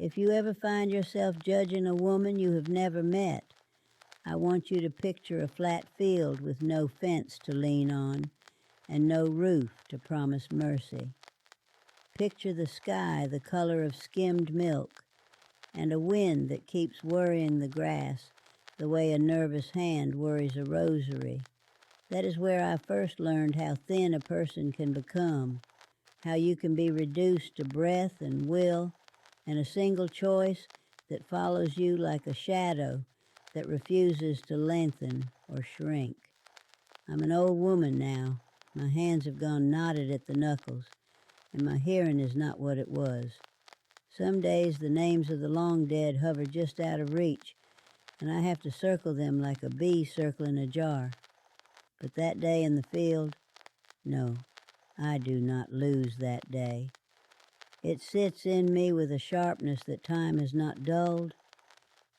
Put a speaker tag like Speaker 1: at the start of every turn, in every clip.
Speaker 1: If you ever find yourself judging a woman you have never met, I want you to picture a flat field with no fence to lean on and no roof to promise mercy. Picture the sky the color of skimmed milk and a wind that keeps worrying the grass the way a nervous hand worries a rosary. That is where I first learned how thin a person can become, how you can be reduced to breath and will and a single choice that follows you like a shadow that refuses to lengthen or shrink. I'm an old woman now. My hands have gone knotted at the knuckles, and my hearing is not what it was. Some days the names of the long dead hover just out of reach, and I have to circle them like a bee circling a jar. But that day in the field, no, I do not lose that day. It sits in me with a sharpness that time has not dulled.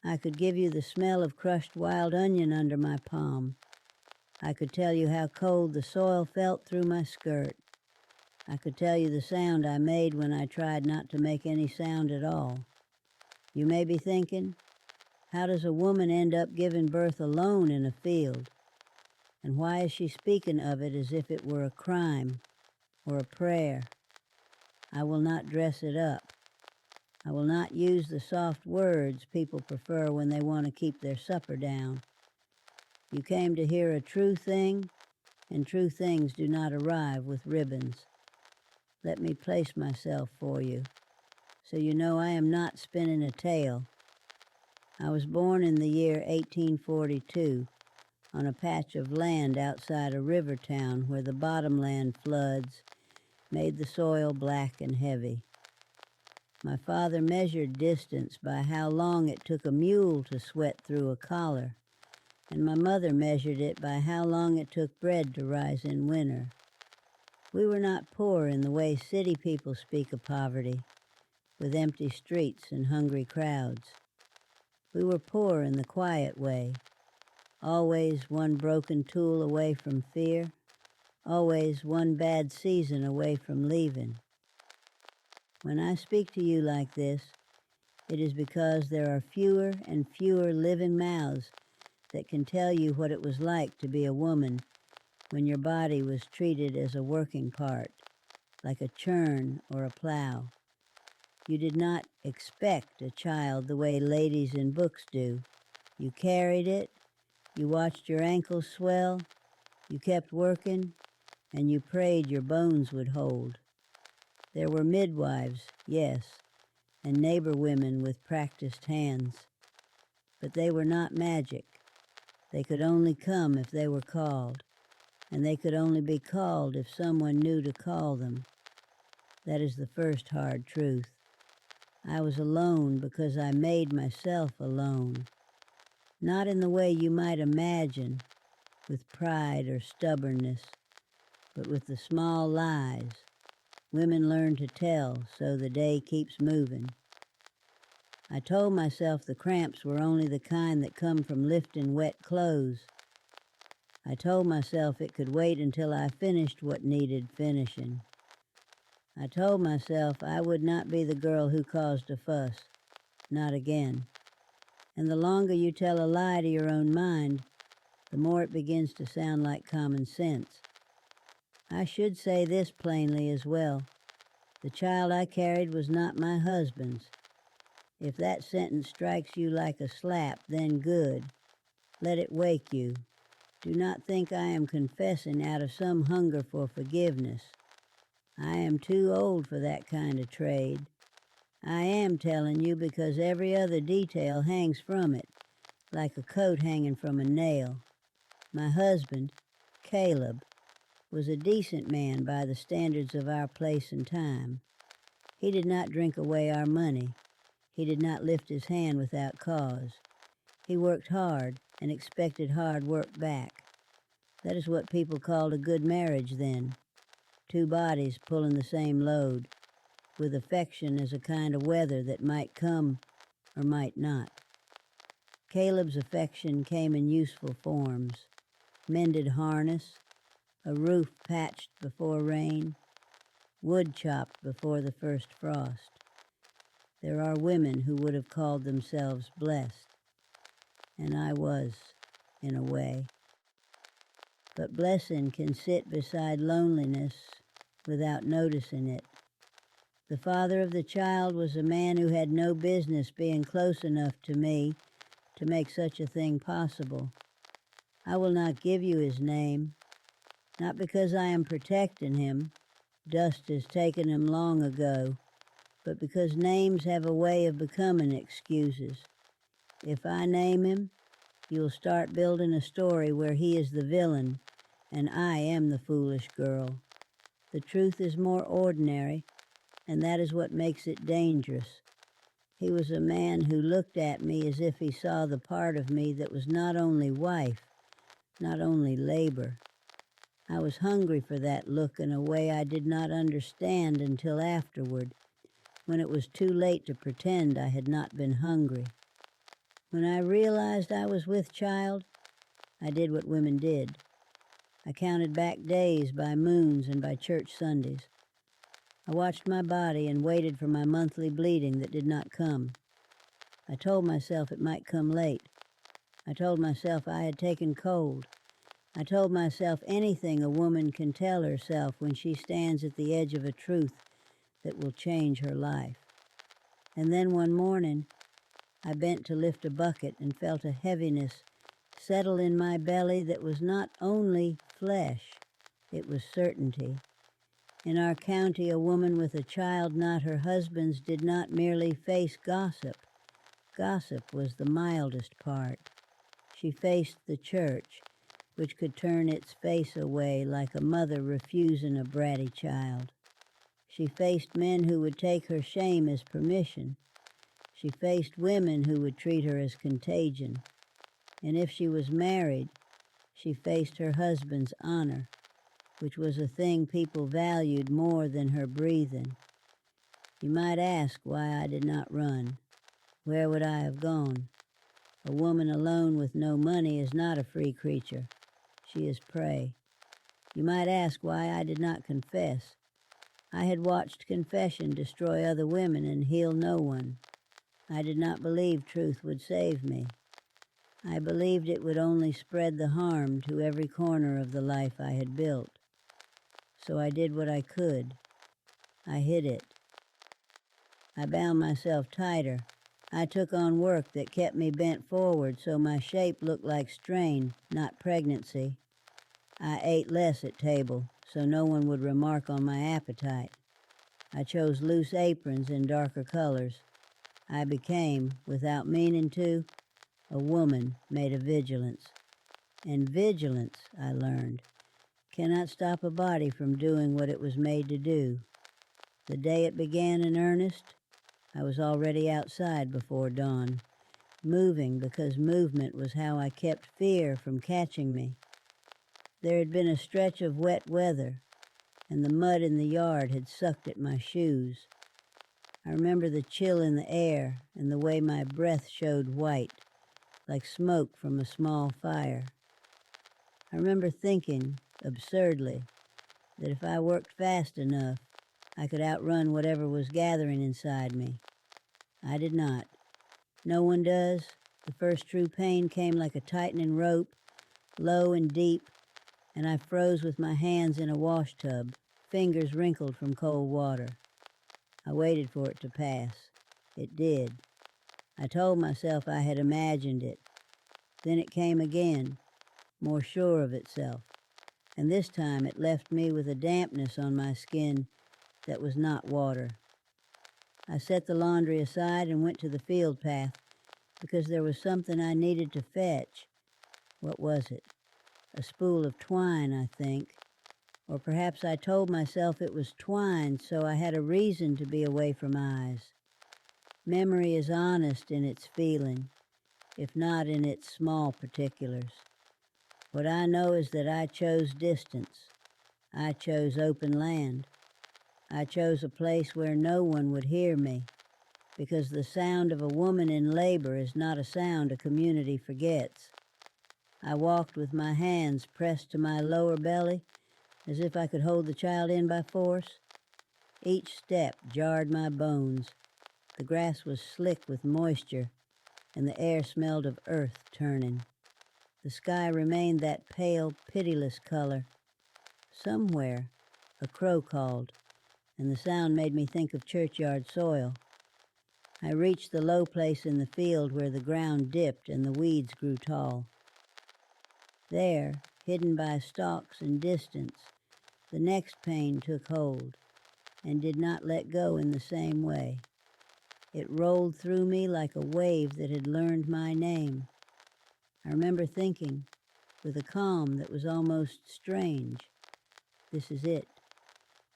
Speaker 1: I could give you the smell of crushed wild onion under my palm. I could tell you how cold the soil felt through my skirt. I could tell you the sound I made when I tried not to make any sound at all. You may be thinking, how does a woman end up giving birth alone in a field? And why is she speaking of it as if it were a crime or a prayer? I will not dress it up. I will not use the soft words people prefer when they want to keep their supper down. You came to hear a true thing, and true things do not arrive with ribbons. Let me place myself for you, so you know I am not spinning a tale. I was born in the year 1842 on a patch of land outside a river town where the bottomland floods made the soil black and heavy. My father measured distance by how long it took a mule to sweat through a collar, and my mother measured it by how long it took bread to rise in winter. We were not poor in the way city people speak of poverty, with empty streets and hungry crowds. We were poor in the quiet way, always one broken tool away from fear, always one bad season away from leaving. When I speak to you like this, it is because there are fewer and fewer living mouths that can tell you what it was like to be a woman when your body was treated as a working part, like a churn or a plow. You did not expect a child the way ladies in books do. You carried it, you watched your ankles swell, you kept working, and you prayed your bones would hold. There were midwives, yes, and neighbor women with practiced hands. But they were not magic. They could only come if they were called, and they could only be called if someone knew to call them. That is the first hard truth. I was alone because I made myself alone. Not in the way you might imagine, with pride or stubbornness, but with the small lies women learn to tell so the day keeps moving. I told myself the cramps were only the kind that come from lifting wet clothes. I told myself it could wait until I finished what needed finishing. I told myself I would not be the girl who caused a fuss, not again. And the longer you tell a lie to your own mind, the more it begins to sound like common sense. I should say this plainly as well. The child I carried was not my husband's. If that sentence strikes you like a slap, then good. Let it wake you. Do not think I am confessing out of some hunger for forgiveness. I am too old for that kind of trade. I am telling you because every other detail hangs from it, like a coat hanging from a nail. My husband, Caleb, was a decent man by the standards of our place and time. He did not drink away our money. He did not lift his hand without cause. He worked hard and expected hard work back. That is what people called a good marriage then. Two bodies pulling the same load, with affection as a kind of weather that might come or might not. Caleb's affection came in useful forms. Mended harness, a roof patched before rain, wood chopped before the first frost. There are women who would have called themselves blessed, and I was, in a way. But blessing can sit beside loneliness without noticing it. The father of the child was a man who had no business being close enough to me to make such a thing possible. I will not give you his name, not because I am protecting him, dust has taken him long ago, but because names have a way of becoming excuses. If I name him, you'll start building a story where he is the villain and I am the foolish girl. The truth is more ordinary, and that is what makes it dangerous. He was a man who looked at me as if he saw the part of me that was not only wife, not only labor. I was hungry for that look in a way I did not understand until afterward, when it was too late to pretend I had not been hungry. When I realized I was with child, I did what women did. I counted back days by moons and by church Sundays. I watched my body and waited for my monthly bleeding that did not come. I told myself it might come late. I told myself I had taken cold. I told myself anything a woman can tell herself when she stands at the edge of a truth that will change her life. And then one morning, I bent to lift a bucket and felt a heaviness settle in my belly that was not only flesh, it was certainty. In our county, a woman with a child not her husband's did not merely face gossip. Gossip was the mildest part. She faced the church, which could turn its face away like a mother refusing a bratty child. She faced men who would take her shame as permission. She faced women who would treat her as contagion. And if she was married, she faced her husband's honor, which was a thing people valued more than her breathing. You might ask why I did not run. Where would I have gone? A woman alone with no money is not a free creature. She is prey. You might ask why I did not confess. I had watched confession destroy other women and heal no one. I did not believe truth would save me. I believed it would only spread the harm to every corner of the life I had built. So I did what I could. I hid it. I bound myself tighter. I took on work that kept me bent forward so my shape looked like strain, not pregnancy. I ate less at table so no one would remark on my appetite. I chose loose aprons in darker colors. I became, without meaning to, a woman made of vigilance. And vigilance, I learned, cannot stop a body from doing what it was made to do. The day it began in earnest, I was already outside before dawn, moving because movement was how I kept fear from catching me. There had been a stretch of wet weather, and the mud in the yard had sucked at my shoes. I remember the chill in the air and the way my breath showed white, like smoke from a small fire. I remember thinking, absurdly, that if I worked fast enough, I could outrun whatever was gathering inside me. I did not. No one does. The first true pain came like a tightening rope, low and deep, and I froze with my hands in a wash tub, fingers wrinkled from cold water. I waited for it to pass. It did. I told myself I had imagined it. Then it came again, more sure of itself, and this time it left me with a dampness on my skin that was not water. I set the laundry aside and went to the field path because there was something I needed to fetch. What was it? A spool of twine, I think. Or perhaps I told myself it was twine, so I had a reason to be away from eyes. Memory is honest in its feeling, if not in its small particulars. What I know is that I chose distance. I chose open land. I chose a place where no one would hear me, because the sound of a woman in labor is not a sound a community forgets. I walked with my hands pressed to my lower belly, as if I could hold the child in by force. Each step jarred my bones. The grass was slick with moisture, and the air smelled of earth turning. The sky remained that pale, pitiless color. Somewhere, a crow called, and the sound made me think of churchyard soil. I reached the low place in the field where the ground dipped and the weeds grew tall. There, hidden by stalks and distance, the next pain took hold and did not let go in the same way. It rolled through me like a wave that had learned my name. I remember thinking, with a calm that was almost strange, this is it.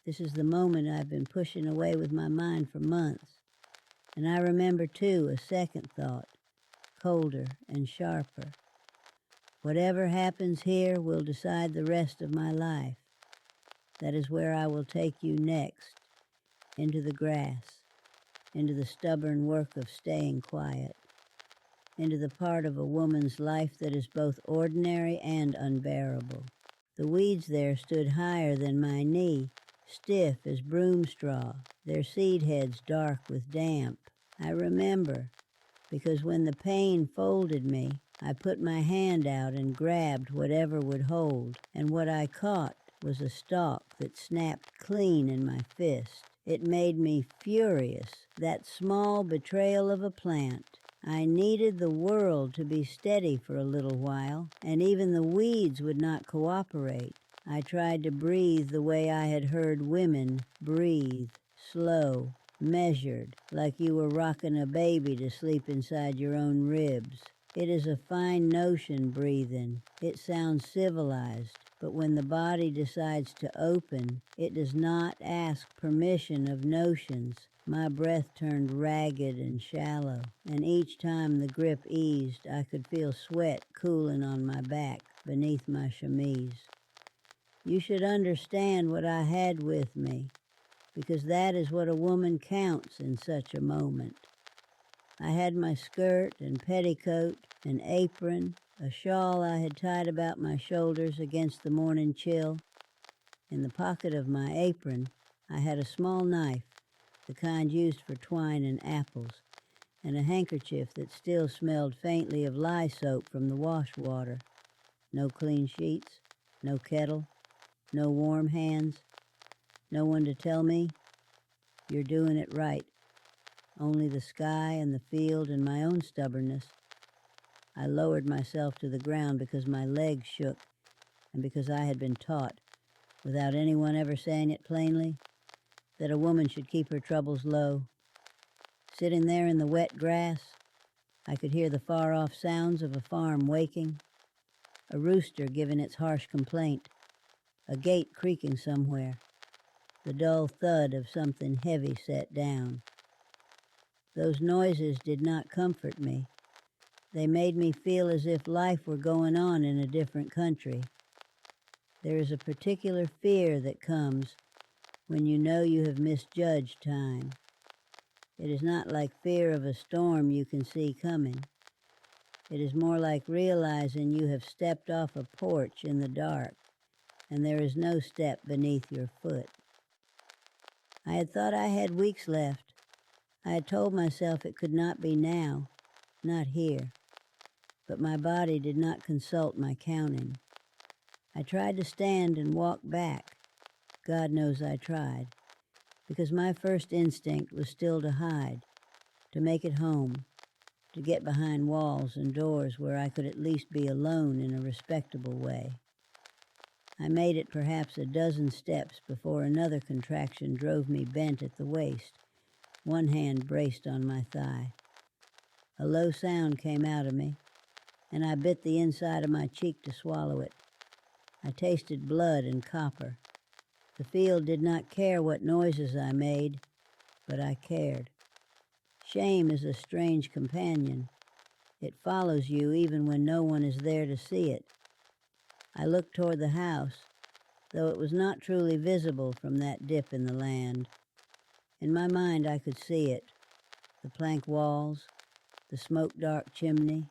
Speaker 1: This is the moment I've been pushing away with my mind for months. And I remember, too, a second thought, colder and sharper. Whatever happens here will decide the rest of my life. That is where I will take you next, into the grass, into the stubborn work of staying quiet, into the part of a woman's life that is both ordinary and unbearable. The weeds there stood higher than my knee, stiff as broom straw, their seed heads dark with damp. I remember, because when the pain folded me, I put my hand out and grabbed whatever would hold, and what I caught was a stalk that snapped clean in my fist. It made me furious, that small betrayal of a plant. I needed the world to be steady for a little while, and even the weeds would not cooperate. I tried to breathe the way I had heard women breathe, slow, measured, like you were rocking a baby to sleep inside your own ribs. It is a fine notion, breathing. It sounds civilized, but when the body decides to open, it does not ask permission of notions. My breath turned ragged and shallow, and each time the grip eased, I could feel sweat cooling on my back beneath my chemise. You should understand what I had with me, because that is what a woman counts in such a moment. I had my skirt and petticoat, an apron, a shawl I had tied about my shoulders against the morning chill. In the pocket of my apron, I had a small knife, the kind used for twine and apples, and a handkerchief that still smelled faintly of lye soap from the wash water. No clean sheets, no kettle, no warm hands, no one to tell me, you're doing it right. Only the sky and the field and my own stubbornness. I lowered myself to the ground because my legs shook and because I had been taught, without anyone ever saying it plainly, that a woman should keep her troubles low. Sitting there in the wet grass, I could hear the far-off sounds of a farm waking, a rooster giving its harsh complaint, a gate creaking somewhere, the dull thud of something heavy set down. Those noises did not comfort me. They made me feel as if life were going on in a different country. There is a particular fear that comes when you know you have misjudged time. It is not like fear of a storm you can see coming. It is more like realizing you have stepped off a porch in the dark and there is no step beneath your foot. I had thought I had weeks left. I had told myself it could not be now, not here. But my body did not consult my counting. I tried to stand and walk back. God knows I tried, because my first instinct was still to hide, to make it home, to get behind walls and doors where I could at least be alone in a respectable way. I made it perhaps a dozen steps before another contraction drove me bent at the waist, one hand braced on my thigh. A low sound came out of me, and I bit the inside of my cheek to swallow it. I tasted blood and copper. The field did not care what noises I made, but I cared. Shame is a strange companion. It follows you even when no one is there to see it. I looked toward the house, though it was not truly visible from that dip in the land. In my mind I could see it, the plank walls, the smoke-dark chimney,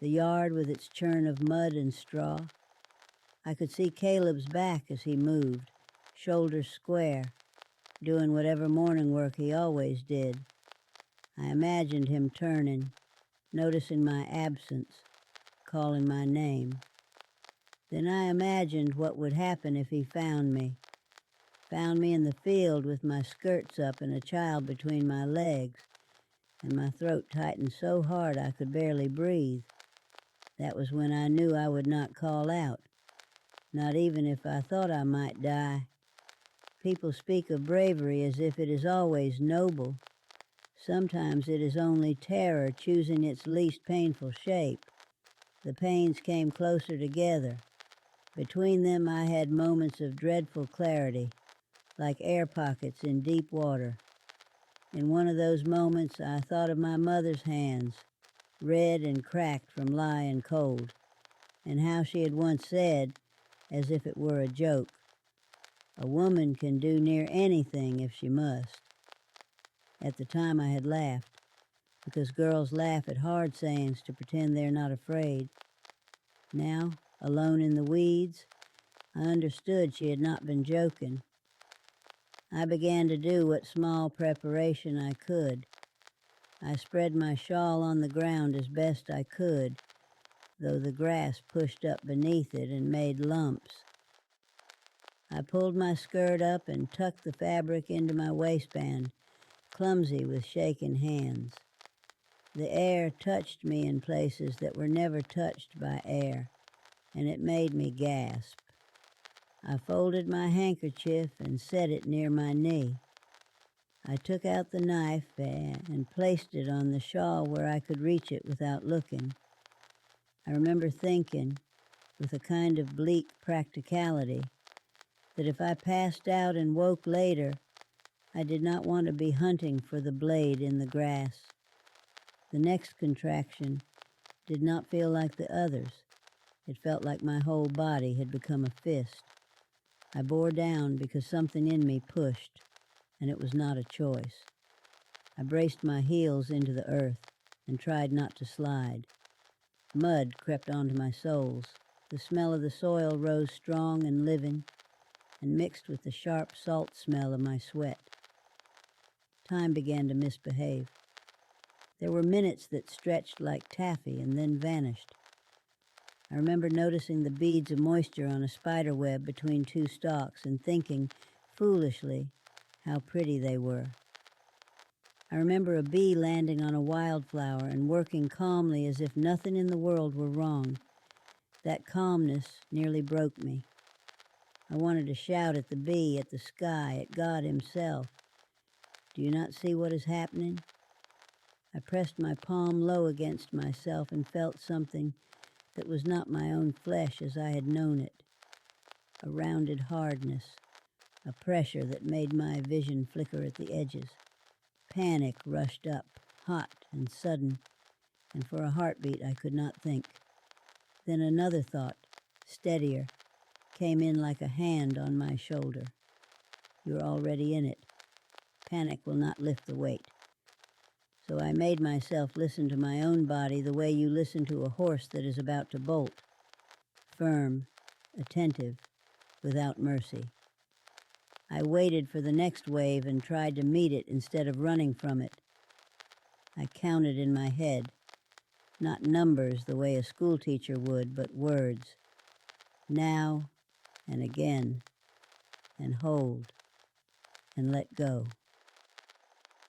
Speaker 1: the yard with its churn of mud and straw. I could see Caleb's back as he moved, shoulders square, doing whatever morning work he always did. I imagined him turning, noticing my absence, calling my name. Then I imagined what would happen if he found me in the field with my skirts up and a child between my legs, and my throat tightened so hard I could barely breathe. That was when I knew I would not call out, not even if I thought I might die. People speak of bravery as if it is always noble. Sometimes it is only terror choosing its least painful shape. The pains came closer together. Between them I had moments of dreadful clarity, like air pockets in deep water. In one of those moments I thought of my mother's hands, red and cracked from lying cold, and how she had once said, as if it were a joke, "A woman can do near anything if she must." At the time I had laughed, because girls laugh at hard sayings to pretend they're not afraid. Now, alone in the weeds, I understood she had not been joking. I began to do what small preparation I could. I spread my shawl on the ground as best I could, though the grass pushed up beneath it and made lumps. I pulled my skirt up and tucked the fabric into my waistband, clumsy with shaking hands. The air touched me in places that were never touched by air, and it made me gasp. I folded my handkerchief and set it near my knee. I took out the knife and placed it on the shawl where I could reach it without looking. I remember thinking, with a kind of bleak practicality, that if I passed out and woke later, I did not want to be hunting for the blade in the grass. The next contraction did not feel like the others. It felt like my whole body had become a fist. I bore down because something in me pushed, and it was not a choice. I braced my heels into the earth and tried not to slide. Mud crept onto my soles. The smell of the soil rose strong and living and mixed with the sharp salt smell of my sweat. Time began to misbehave. There were minutes that stretched like taffy and then vanished. I remember noticing the beads of moisture on a spider web between two stalks and thinking, foolishly, how pretty they were. I remember a bee landing on a wildflower and working calmly as if nothing in the world were wrong. That calmness nearly broke me. I wanted to shout at the bee, at the sky, at God himself. Do you not see what is happening? I pressed my palm low against myself and felt something that was not my own flesh as I had known it. A rounded hardness, a pressure that made my vision flicker at the edges. Panic rushed up, hot and sudden, and for a heartbeat I could not think. Then another thought, steadier, came in like a hand on my shoulder. You're already in it. Panic will not lift the weight. So I made myself listen to my own body the way you listen to a horse that is about to bolt. Firm, attentive, without mercy. I waited for the next wave and tried to meet it instead of running from it. I counted in my head, not numbers the way a schoolteacher would, but words. Now and again, and hold, and let go.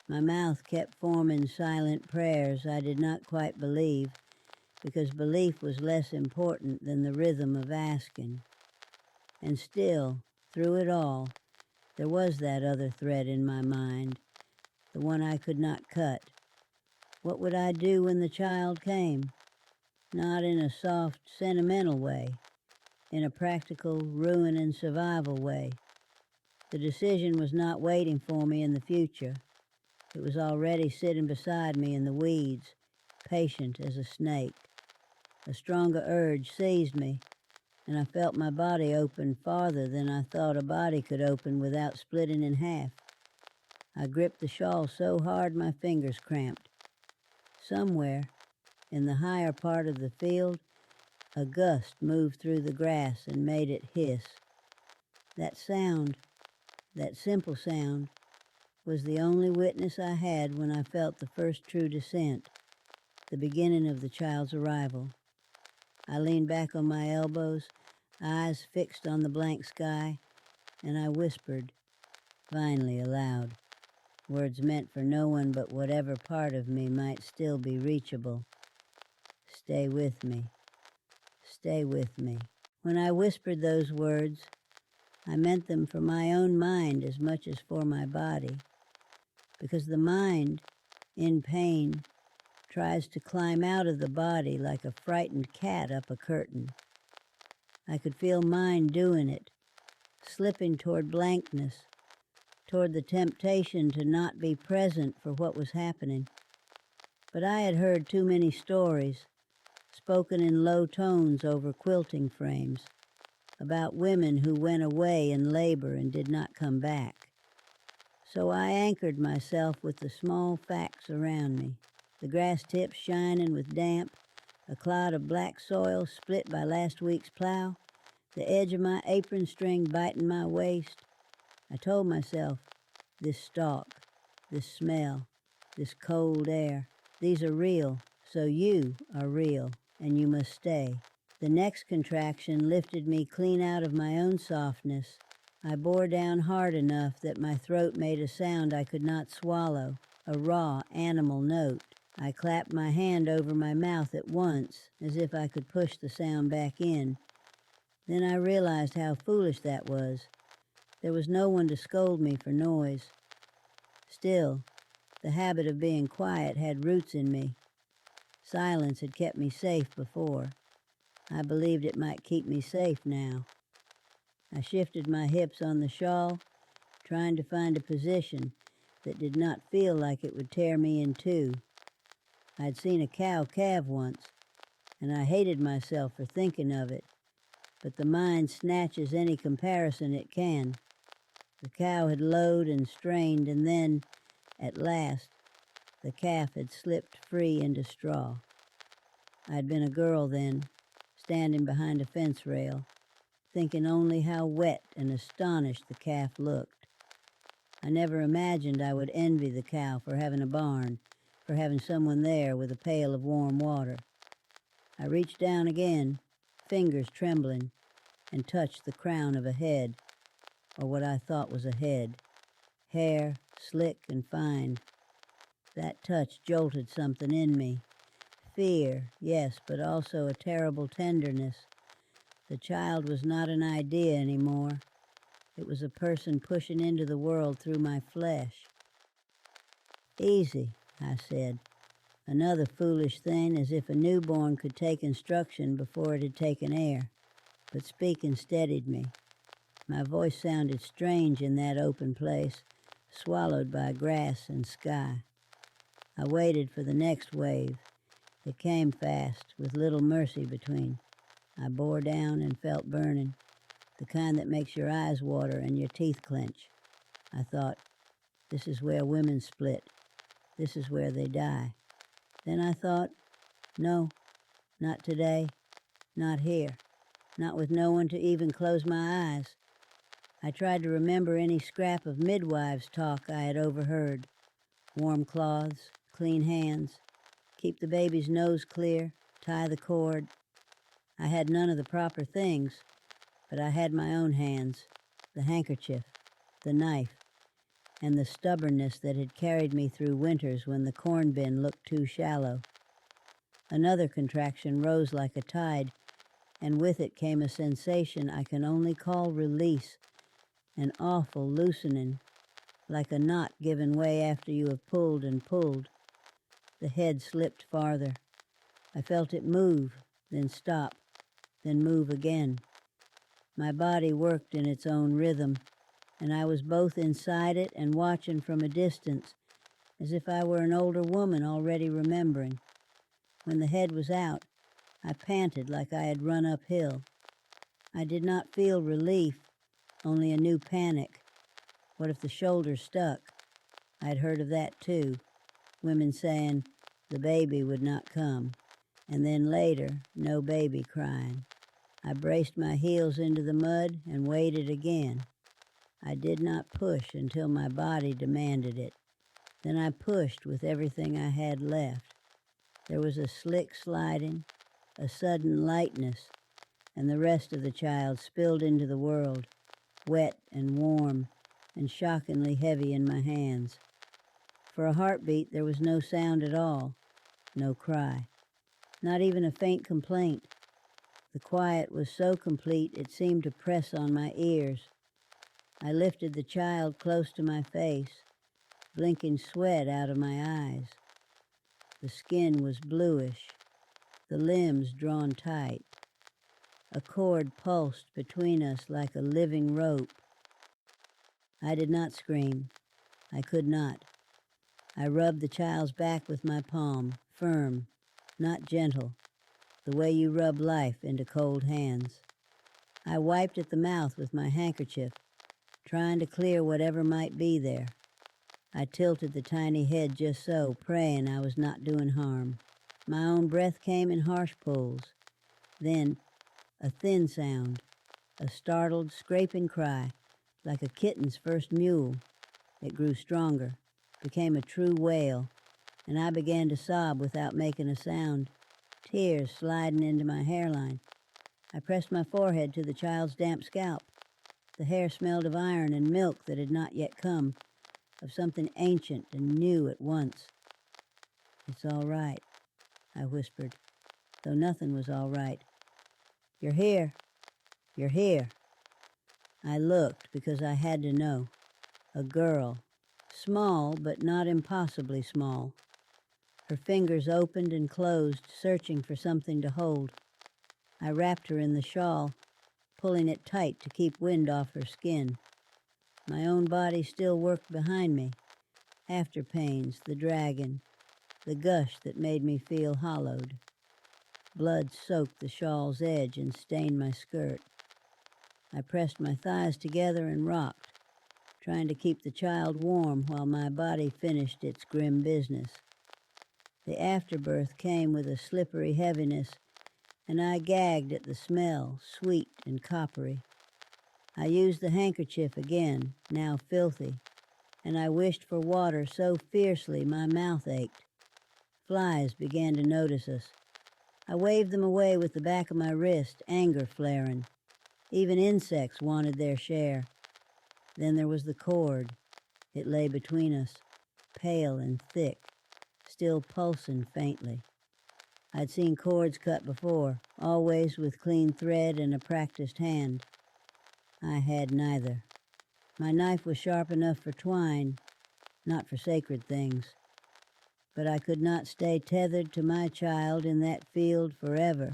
Speaker 1: My mouth kept forming silent prayers I did not quite believe, because belief was less important than the rhythm of asking. And still, through it all, there was that other thread in my mind, the one I could not cut. What would I do when the child came? Not in a soft, sentimental way, in a practical ruin and survival way. The decision was not waiting for me in the future. It was already sitting beside me in the weeds, patient as a snake. A stronger urge seized me, and I felt my body open farther than I thought a body could open without splitting in half. I gripped the shawl so hard my fingers cramped. Somewhere, in the higher part of the field, a gust moved through the grass and made it hiss. That sound, that simple sound, was the only witness I had when I felt the first true descent, the beginning of the child's arrival. I leaned back on my elbows, eyes fixed on the blank sky, and I whispered, finally aloud, words meant for no one but whatever part of me might still be reachable. Stay with me. Stay with me. When I whispered those words, I meant them for my own mind as much as for my body, because the mind, in pain, tries to climb out of the body like a frightened cat up a curtain. I could feel mind doing it, slipping toward blankness, toward the temptation to not be present for what was happening. But I had heard too many stories, spoken in low tones over quilting frames, about women who went away in labor and did not come back. So I anchored myself with the small facts around me, the grass tips shining with damp, a cloud of black soil split by last week's plow, the edge of my apron string biting my waist. I told myself, this stalk, this smell, this cold air, these are real, so you are real, and you must stay. The next contraction lifted me clean out of my own softness. I bore down hard enough that my throat made a sound I could not swallow, a raw animal note. I clapped my hand over my mouth at once, as if I could push the sound back in. Then I realized how foolish that was. There was no one to scold me for noise. Still, the habit of being quiet had roots in me. Silence had kept me safe before. I believed it might keep me safe now. I shifted my hips on the shawl, trying to find a position that did not feel like it would tear me in two. I'd seen a cow calve once, and I hated myself for thinking of it, but the mind snatches any comparison it can. The cow had lowed and strained, and then, at last, the calf had slipped free into straw. I'd been a girl then, standing behind a fence rail, thinking only how wet and astonished the calf looked. I never imagined I would envy the cow for having a barn, for having someone there with a pail of warm water. I reached down again, fingers trembling, and touched the crown of a head, or what I thought was a head. Hair, slick and fine. That touch jolted something in me. Fear, yes, but also a terrible tenderness. The child was not an idea anymore. It was a person pushing into the world through my flesh. Easy, I said. Another foolish thing, as if a newborn could take instruction before it had taken air. But speaking steadied me. My voice sounded strange in that open place, swallowed by grass and sky. I waited for the next wave. It came fast, with little mercy between. I bore down and felt burning, the kind that makes your eyes water and your teeth clench. I thought, this is where women split. This is where they die. Then I thought, no, not today, not here, not with no one to even close my eyes. I tried to remember any scrap of midwives' talk I had overheard. Warm cloths, clean hands, keep the baby's nose clear, tie the cord. I had none of the proper things, but I had my own hands, the handkerchief, the knife, and the stubbornness that had carried me through winters when the corn bin looked too shallow. Another contraction rose like a tide, and with it came a sensation I can only call release, an awful loosening, like a knot giving way after you have pulled and pulled. The head slipped farther. I felt it move, then stop, then move again. My body worked in its own rhythm, and I was both inside it and watching from a distance, as if I were an older woman already remembering. When the head was out, I panted like I had run uphill. I did not feel relief, only a new panic. What if the shoulder stuck? I'd heard of that too. Women saying the baby would not come, and then later, no baby crying. I braced my heels into the mud and waited again. I did not push until my body demanded it. Then I pushed with everything I had left. There was a slick sliding, a sudden lightness, and the rest of the child spilled into the world, wet and warm and shockingly heavy in my hands. For a heartbeat, there was no sound at all, no cry, not even a faint complaint. The quiet was so complete it seemed to press on my ears. I lifted the child close to my face, blinking sweat out of my eyes. The skin was bluish, the limbs drawn tight. A cord pulsed between us like a living rope. I did not scream. I could not. I rubbed the child's back with my palm, firm, not gentle, the way you rub life into cold hands. I wiped at the mouth with my handkerchief, trying to clear whatever might be there. I tilted the tiny head just so, praying I was not doing harm. My own breath came in harsh pulls. Then, a thin sound, a startled, scraping cry, like a kitten's first mew. It grew stronger, became a true wail, and I began to sob without making a sound, tears sliding into my hairline. I pressed my forehead to the child's damp scalp. The hair smelled of iron and milk that had not yet come, of something ancient and new at once. "It's all right," I whispered, though nothing was all right. "You're here. You're here." I looked because I had to know. A girl, small but not impossibly small. Her fingers opened and closed, searching for something to hold. I wrapped her in the shawl, pulling it tight to keep wind off her skin. My own body still worked behind me. After pains, the dragging, the gush that made me feel hollowed. Blood soaked the shawl's edge and stained my skirt. I pressed my thighs together and rocked, trying to keep the child warm while my body finished its grim business. The afterbirth came with a slippery heaviness, and I gagged at the smell, sweet and coppery. I used the handkerchief again, now filthy, and I wished for water so fiercely my mouth ached. Flies began to notice us. I waved them away with the back of my wrist, anger flaring. Even insects wanted their share. Then there was the cord. It lay between us, pale and thick, still pulsing faintly. I'd seen cords cut before, always with clean thread and a practiced hand. I had neither. My knife was sharp enough for twine, not for sacred things. But I could not stay tethered to my child in that field forever.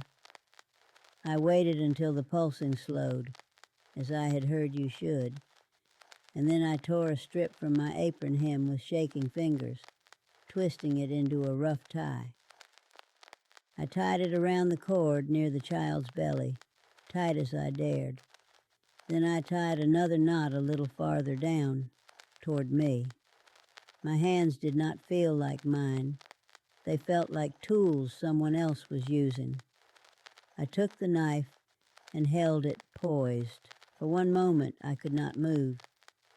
Speaker 1: I waited until the pulsing slowed, as I had heard you should, and then I tore a strip from my apron hem with shaking fingers, twisting it into a rough tie. I tied it around the cord near the child's belly, tight as I dared. Then I tied another knot a little farther down, toward me. My hands did not feel like mine. They felt like tools someone else was using. I took the knife and held it poised. For one moment I could not move.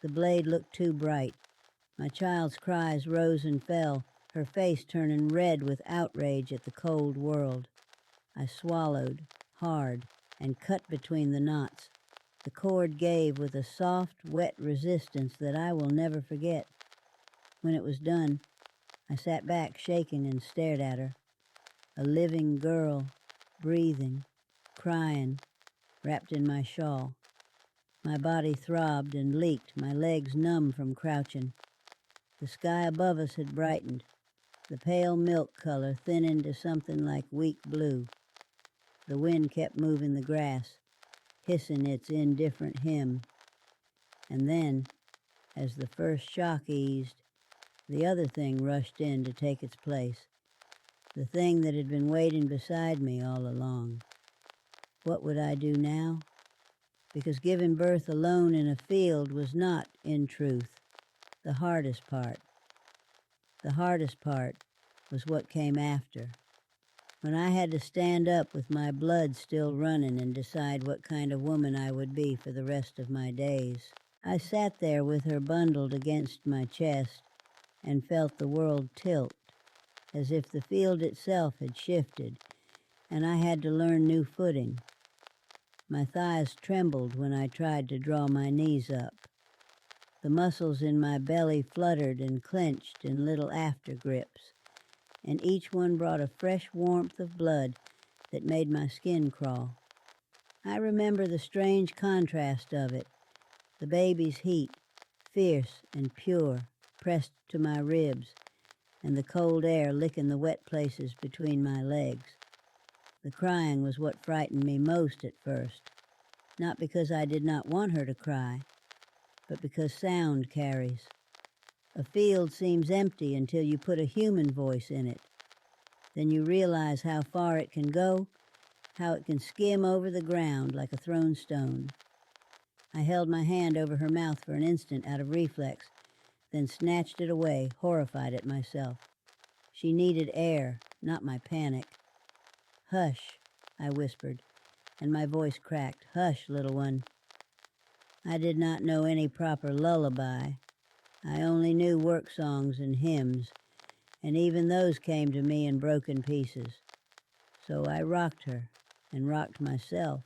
Speaker 1: The blade looked too bright. My child's cries rose and fell, her face turning red with outrage at the cold world. I swallowed, hard, and cut between the knots. The cord gave with a soft, wet resistance that I will never forget. When it was done, I sat back shaking and stared at her. A living girl, breathing, crying, wrapped in my shawl. My body throbbed and leaked, my legs numb from crouching. The sky above us had brightened, the pale milk color thinning to something like weak blue. The wind kept moving the grass, hissing its indifferent hymn. And then, as the first shock eased, the other thing rushed in to take its place, the thing that had been waiting beside me all along. What would I do now? Because giving birth alone in a field was not, in truth, the hardest part. The hardest part was what came after, when I had to stand up with my blood still running and decide what kind of woman I would be for the rest of my days. I sat there with her bundled against my chest and felt the world tilt, as if the field itself had shifted, and I had to learn new footing. My thighs trembled when I tried to draw my knees up. The muscles in my belly fluttered and clenched in little aftergrips, and each one brought a fresh warmth of blood that made my skin crawl. I remember the strange contrast of it, the baby's heat, fierce and pure, pressed to my ribs, and the cold air licking the wet places between my legs. The crying was what frightened me most at first, not because I did not want her to cry, but because sound carries. A field seems empty until you put a human voice in it. Then you realize how far it can go, how it can skim over the ground like a thrown stone. I held my hand over her mouth for an instant out of reflex, then snatched it away, horrified at myself. She needed air, not my panic. "Hush," I whispered, and my voice cracked. "Hush, little one." I did not know any proper lullaby. I only knew work songs and hymns, and even those came to me in broken pieces. So I rocked her and rocked myself,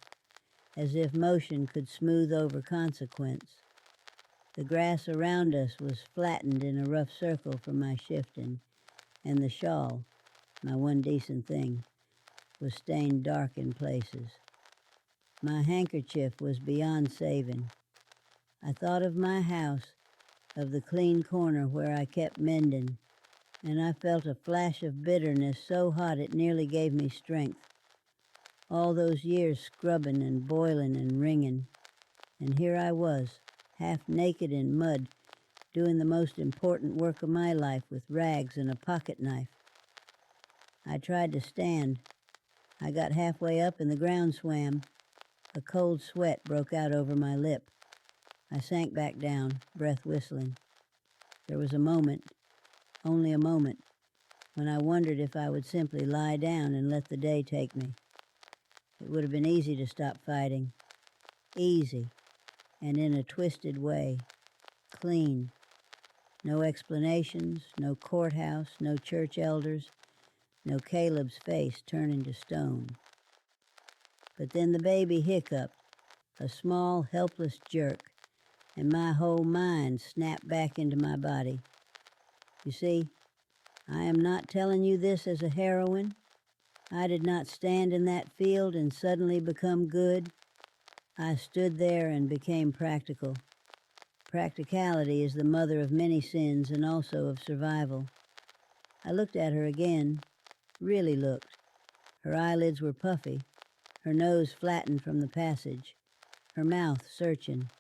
Speaker 1: as if motion could smooth over consequence. The grass around us was flattened in a rough circle from my shifting, and the shawl, my one decent thing, was stained dark in places. My handkerchief was beyond saving. I thought of my house, of the clean corner where I kept mending, and I felt a flash of bitterness so hot it nearly gave me strength. All those years scrubbing and boiling and wringing, and here I was, half naked in mud, doing the most important work of my life with rags and a pocket knife. I tried to stand. I got halfway up and the ground swam. A cold sweat broke out over my lip. I sank back down, breath whistling. There was a moment, only a moment, when I wondered if I would simply lie down and let the day take me. It would have been easy to stop fighting. Easy, and in a twisted way. Clean. No explanations, no courthouse, no church elders, no Caleb's face turning to stone. But then the baby hiccuped, a small, helpless jerk, and my whole mind snapped back into my body. You see, I am not telling you this as a heroine. I did not stand in that field and suddenly become good. I stood there and became practical. Practicality is the mother of many sins and also of survival. I looked at her again, really looked. Her eyelids were puffy, her nose flattened from the passage, her mouth searching.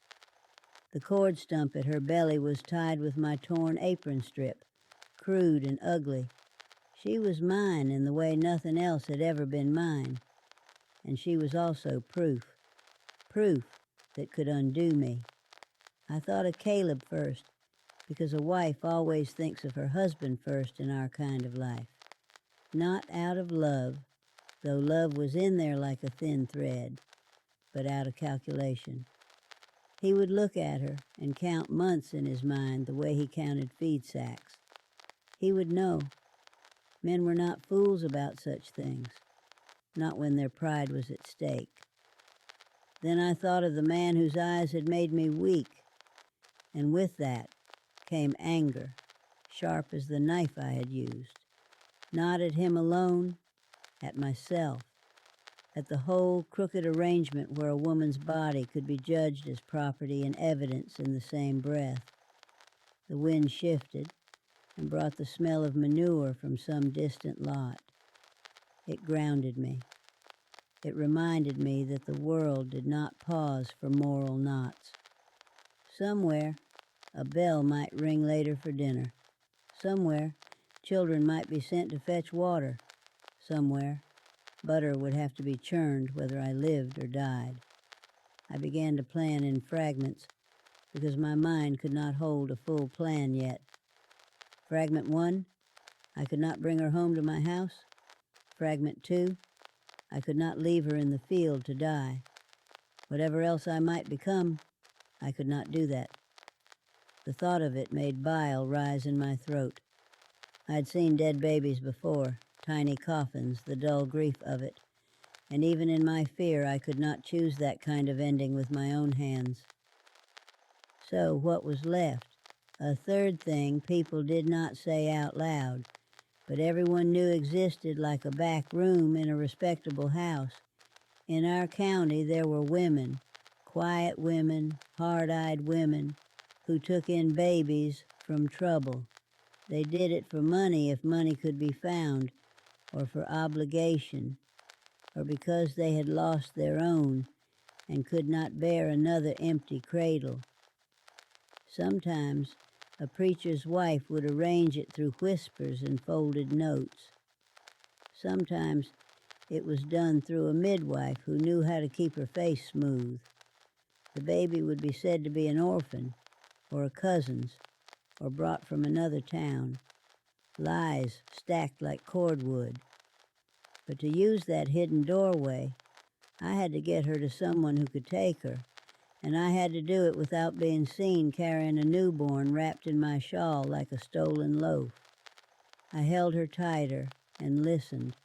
Speaker 1: The cord stump at her belly was tied with my torn apron strip, crude and ugly. She was mine in the way nothing else had ever been mine. And she was also proof that could undo me. I thought of Caleb first, because a wife always thinks of her husband first in our kind of life. Not out of love, though love was in there like a thin thread, but out of calculation. He would look at her and count months in his mind the way he counted feed sacks. He would know. Men were not fools about such things, not when their pride was at stake. Then I thought of the man whose eyes had made me weak, and with that came anger, sharp as the knife I had used, not at him alone, at myself, at the whole crooked arrangement where a woman's body could be judged as property and evidence in the same breath. The wind shifted and brought the smell of manure from some distant lot. It grounded me. It reminded me that the world did not pause for moral knots. Somewhere, a bell might ring later for dinner. Somewhere, children might be sent to fetch water. Somewhere, butter would have to be churned whether I lived or died. I began to plan in fragments because my mind could not hold a full plan yet. Fragment 1, I could not bring her home to my house. Fragment 2, I could not leave her in the field to die. Whatever else I might become, I could not do that. The thought of it made bile rise in my throat. I'd seen dead babies before, tiny coffins, the dull grief of it, and even in my fear I could not choose that kind of ending with my own hands. So what was left? A third thing people did not say out loud, but everyone knew existed like a back room in a respectable house. In our county there were women, quiet women, hard-eyed women, who took in babies from trouble. They did it for money if money could be found, or for obligation, or because they had lost their own and could not bear another empty cradle. Sometimes a preacher's wife would arrange it through whispers and folded notes. Sometimes it was done through a midwife who knew how to keep her face smooth. The baby would be said to be an orphan, or a cousin's, or brought from another town. Lies stacked like cordwood. But to use that hidden doorway, I had to get her to someone who could take her, and I had to do it without being seen carrying a newborn wrapped in my shawl like a stolen loaf. I held her tighter and listened.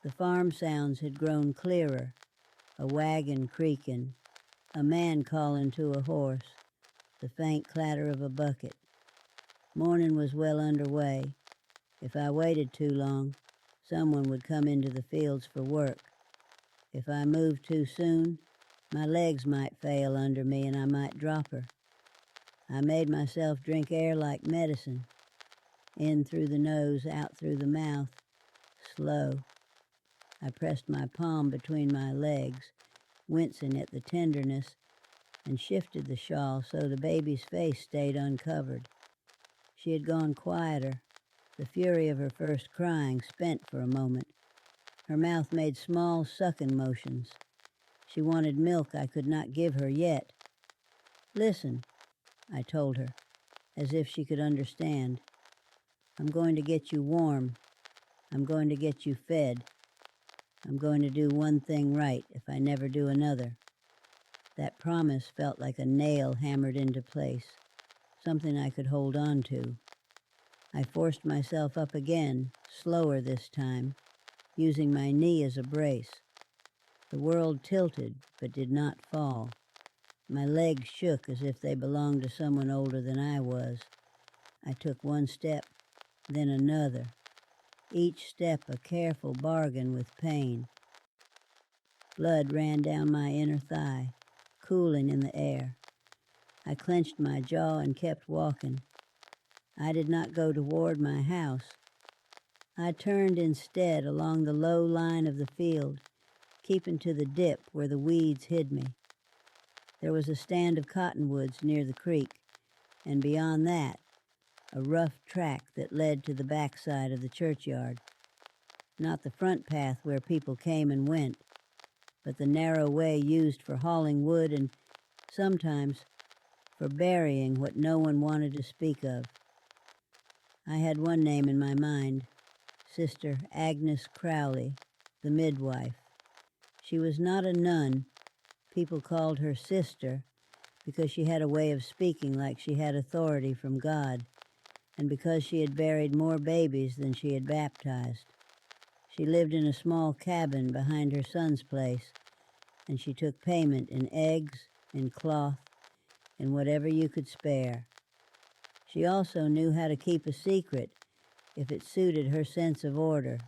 Speaker 1: The farm sounds had grown clearer, a wagon creaking, a man calling to a horse, the faint clatter of a bucket. Morning was well underway. If I waited too long, someone would come into the fields for work. If I moved too soon, my legs might fail under me and I might drop her. I made myself drink air like medicine, in through the nose, out through the mouth, slow. I pressed my palm between my legs, wincing at the tenderness, and shifted the shawl so the baby's face stayed uncovered. She had gone quieter, the fury of her first crying spent for a moment. Her mouth made small sucking motions. She wanted milk I could not give her yet. Listen, I told her, as if she could understand. I'm going to get you warm. I'm going to get you fed. I'm going to do one thing right if I never do another. That promise felt like a nail hammered into place, something I could hold on to. I forced myself up again, slower this time, using my knee as a brace. The world tilted, but did not fall. My legs shook as if they belonged to someone older than I was. I took one step, then another, each step a careful bargain with pain. Blood ran down my inner thigh, cooling in the air. I clenched my jaw and kept walking. I did not go toward my house. I turned instead along the low line of the field, keeping to the dip where the weeds hid me. There was a stand of cottonwoods near the creek, and beyond that, a rough track that led to the backside of the churchyard. Not the front path where people came and went, but the narrow way used for hauling wood and sometimes for burying what no one wanted to speak of. I had one name in my mind, Sister Agnes Crowley, the midwife. She was not a nun. People called her sister because she had a way of speaking like she had authority from God, and because she had buried more babies than she had baptized. She lived in a small cabin behind her son's place, and she took payment in eggs, in cloth, in whatever you could spare. She also knew how to keep a secret if it suited her sense of order.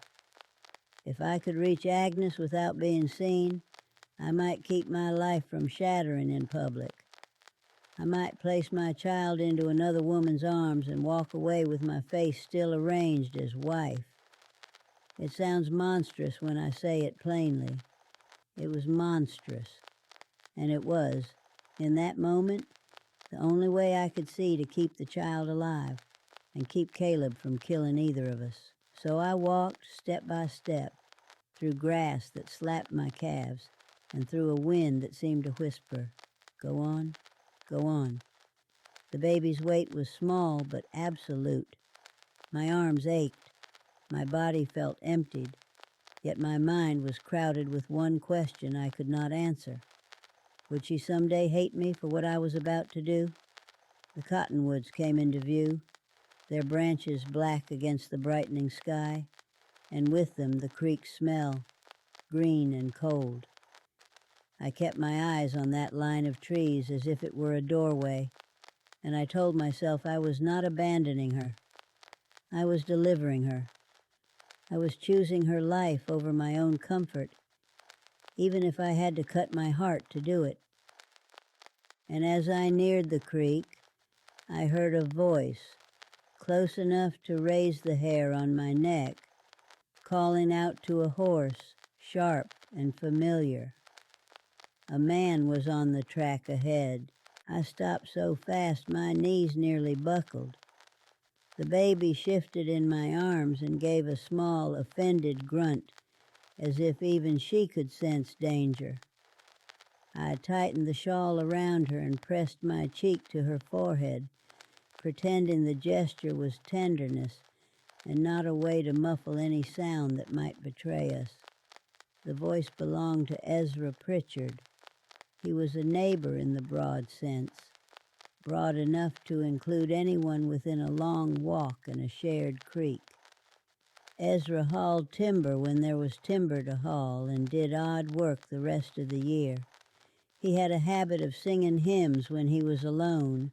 Speaker 1: If I could reach Agnes without being seen, I might keep my life from shattering in public. I might place my child into another woman's arms and walk away with my face still arranged as wife. It sounds monstrous when I say it plainly. It was monstrous, and it was, in that moment, the only way I could see to keep the child alive and keep Caleb from killing either of us. So I walked step by step, through grass that slapped my calves, and through a wind that seemed to whisper, "Go on, go on." The baby's weight was small but absolute. My arms ached. My body felt emptied, yet my mind was crowded with one question I could not answer. Would she someday hate me for what I was about to do? The cottonwoods came into view, their branches black against the brightening sky, and with them the creek's smell, green and cold. I kept my eyes on that line of trees as if it were a doorway, and I told myself I was not abandoning her. I was delivering her. I was choosing her life over my own comfort, even if I had to cut my heart to do it. And as I neared the creek, I heard a voice, close enough to raise the hair on my neck, calling out to a horse, sharp and familiar. A man was on the track ahead. I stopped so fast my knees nearly buckled. The baby shifted in my arms and gave a small, offended grunt, as if even she could sense danger. I tightened the shawl around her and pressed my cheek to her forehead, pretending the gesture was tenderness and not a way to muffle any sound that might betray us. The voice belonged to Ezra Pritchard. He was a neighbor in the broad sense, broad enough to include anyone within a long walk and a shared creek. Ezra hauled timber when there was timber to haul and did odd work the rest of the year. He had a habit of singing hymns when he was alone,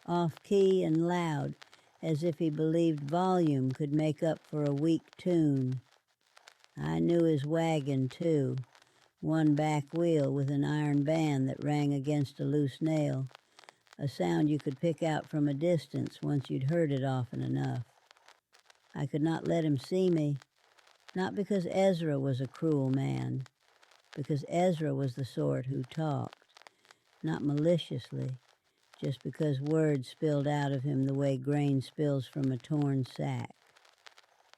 Speaker 1: off-key and loud, as if he believed volume could make up for a weak tune. I knew his wagon, too, one back wheel with an iron band that rang against a loose nail, a sound you could pick out from a distance once you'd heard it often enough. I could not let him see me, not because Ezra was a cruel man, because Ezra was the sort who talked, not maliciously, just because words spilled out of him the way grain spills from a torn sack.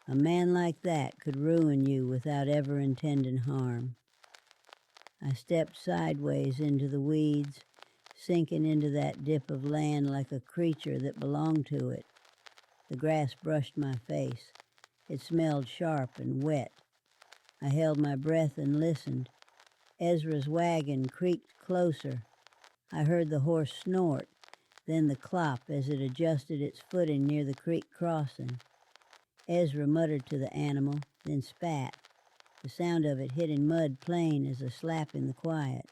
Speaker 1: A man like that could ruin you without ever intending harm. I stepped sideways into the weeds, sinking into that dip of land like a creature that belonged to it. The grass brushed my face. It smelled sharp and wet. I held my breath and listened. Ezra's wagon creaked closer. I heard the horse snort, then the clop as it adjusted its footing near the creek crossing. Ezra muttered to the animal, then spat. The sound of it hitting mud plain as a slap in the quiet.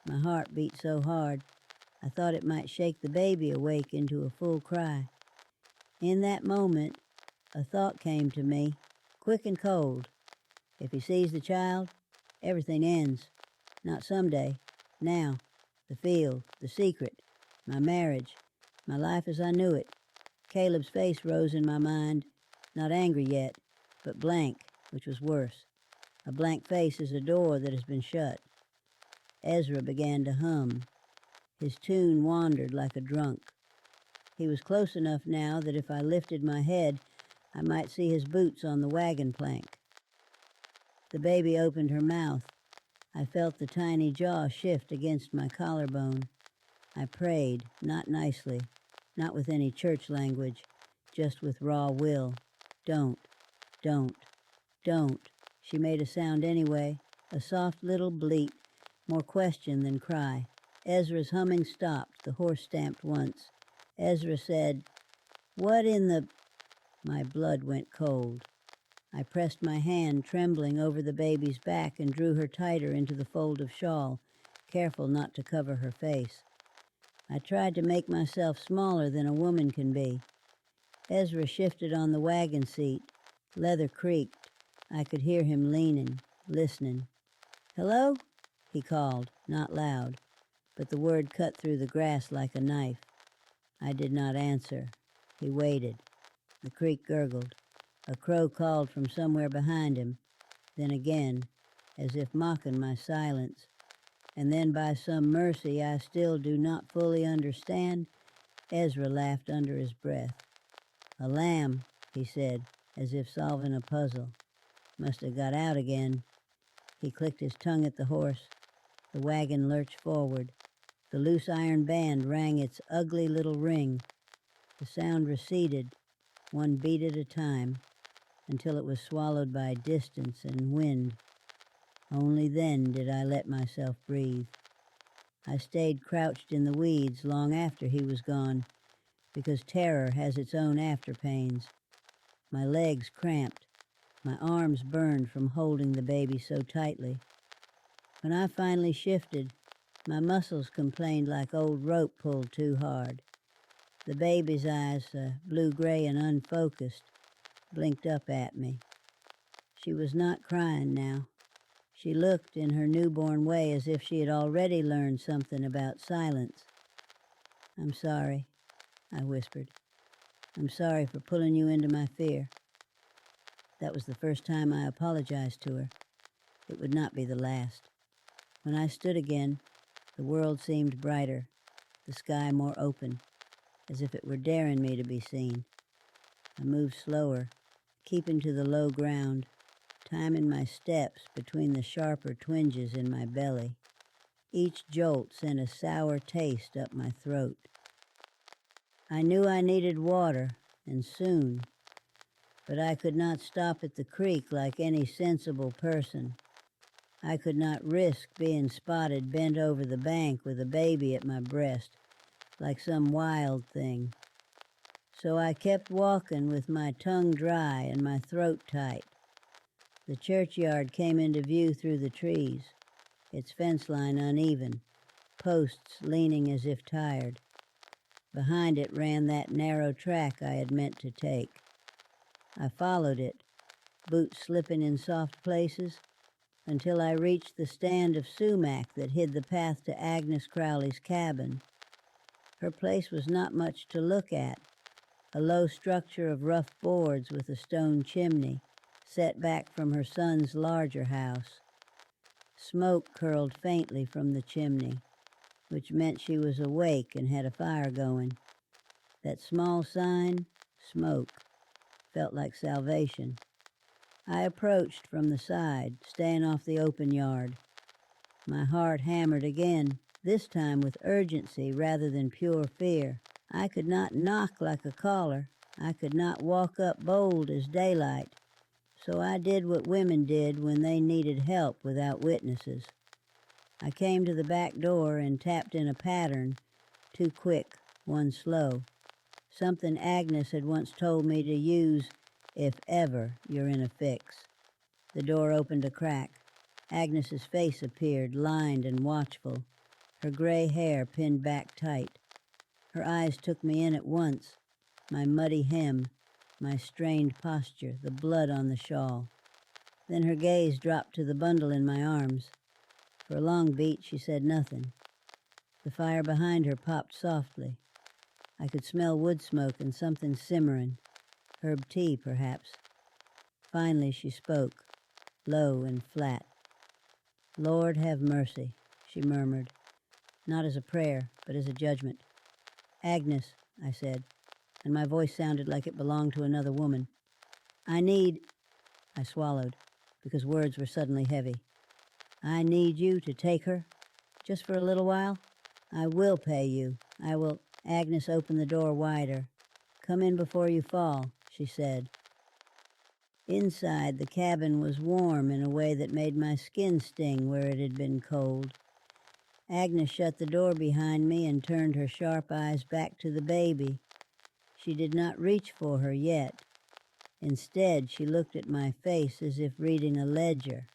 Speaker 1: My heart beat so hard, I thought it might shake the baby awake into a full cry. In that moment, a thought came to me, quick and cold. If he sees the child, everything ends. Not someday, now. The field, the secret, my marriage, my life as I knew it. Caleb's face rose in my mind, not angry yet, but blank, which was worse. A blank face is a door that has been shut. Ezra began to hum. His tune wandered like a drunk. He was close enough now that if I lifted my head, I might see his boots on the wagon plank. The baby opened her mouth. I felt the tiny jaw shift against my collarbone. I prayed, not nicely, not with any church language, just with raw will. Don't, don't, don't. She made a sound anyway, a soft little bleat, more question than cry. Ezra's humming stopped. The horse stamped once. Ezra said, "What in the—" My blood went cold. I pressed my hand, trembling, over the baby's back and drew her tighter into the fold of shawl, careful not to cover her face. I tried to make myself smaller than a woman can be. Ezra shifted on the wagon seat. Leather creaked. I could hear him leaning, listening. "Hello?" he called, not loud, but the word cut through the grass like a knife. I did not answer. He waited. The creek gurgled. A crow called from somewhere behind him. Then again, as if mocking my silence. And then by some mercy I still do not fully understand, Ezra laughed under his breath. "A lamb," he said, as if solving a puzzle. "Must have got out again." He clicked his tongue at the horse. The wagon lurched forward. The loose iron band rang its ugly little ring. The sound receded, one beat at a time, until it was swallowed by distance and wind. Only then did I let myself breathe. I stayed crouched in the weeds long after he was gone, because terror has its own afterpains. My legs cramped, my arms burned from holding the baby so tightly. When I finally shifted, my muscles complained like old rope pulled too hard. The baby's eyes, blue-gray and unfocused, blinked up at me. She was not crying now. She looked in her newborn way as if she had already learned something about silence. "I'm sorry," I whispered. "I'm sorry for pulling you into my fear." That was the first time I apologized to her. It would not be the last. When I stood again, the world seemed brighter, the sky more open, as if it were daring me to be seen. I moved slower, keeping to the low ground, timing my steps between the sharper twinges in my belly. Each jolt sent a sour taste up my throat. I knew I needed water, and soon, but I could not stop at the creek like any sensible person. I could not risk being spotted bent over the bank with a baby at my breast, like some wild thing. So I kept walking with my tongue dry and my throat tight. The churchyard came into view through the trees, its fence line uneven, posts leaning as if tired. Behind it ran that narrow track I had meant to take. I followed it, boots slipping in soft places, until I reached the stand of sumac that hid the path to Agnes Crowley's cabin. Her place was not much to look at, a low structure of rough boards with a stone chimney, set back from her son's larger house. Smoke curled faintly from the chimney, which meant she was awake and had a fire going. That small sign, smoke, felt like salvation. I approached from the side, staying off the open yard. My heart hammered again, this time with urgency rather than pure fear. I could not knock like a caller. I could not walk up bold as daylight. So I did what women did when they needed help without witnesses. I came to the back door and tapped in a pattern, two quick, one slow. Something Agnes had once told me to use if ever you're in a fix. The door opened a crack. Agnes's face appeared, lined and watchful, her gray hair pinned back tight. Her eyes took me in at once, my muddy hem, my strained posture, the blood on the shawl. Then her gaze dropped to the bundle in my arms. For a long beat, she said nothing. The fire behind her popped softly. I could smell wood smoke and something simmering, herb tea, perhaps. Finally, she spoke, low and flat. "Lord, have mercy," she murmured, not as a prayer, but as a judgment. "Agnes," I said, and my voice sounded like it belonged to another woman. I swallowed, because words were suddenly heavy. "I need you to take her, just for a little while. I will pay you. I will—" Agnes opened the door wider. "Come in before you fall," she said. Inside, the cabin was warm in a way that made my skin sting where it had been cold. Agnes shut the door behind me and turned her sharp eyes back to the baby. She did not reach for her yet. Instead, she looked at my face as if reading a ledger.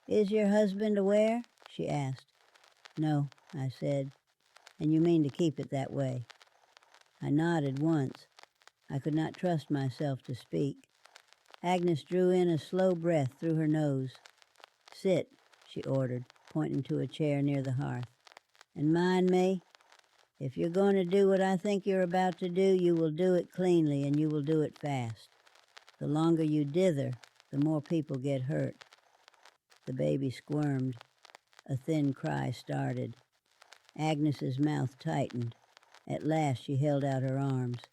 Speaker 1: "Is your husband aware?" she asked. "No," I said. "And you mean to keep it that way?" I nodded once. I could not trust myself to speak. Agnes drew in a slow breath through her nose. "Sit," she ordered, pointing to a chair near the hearth. "And mind me, if you're going to do what I think you're about to do, you will do it cleanly and you will do it fast. The longer you dither, the more people get hurt." The baby squirmed. A thin cry started. Agnes's mouth tightened. At last she held out her arms.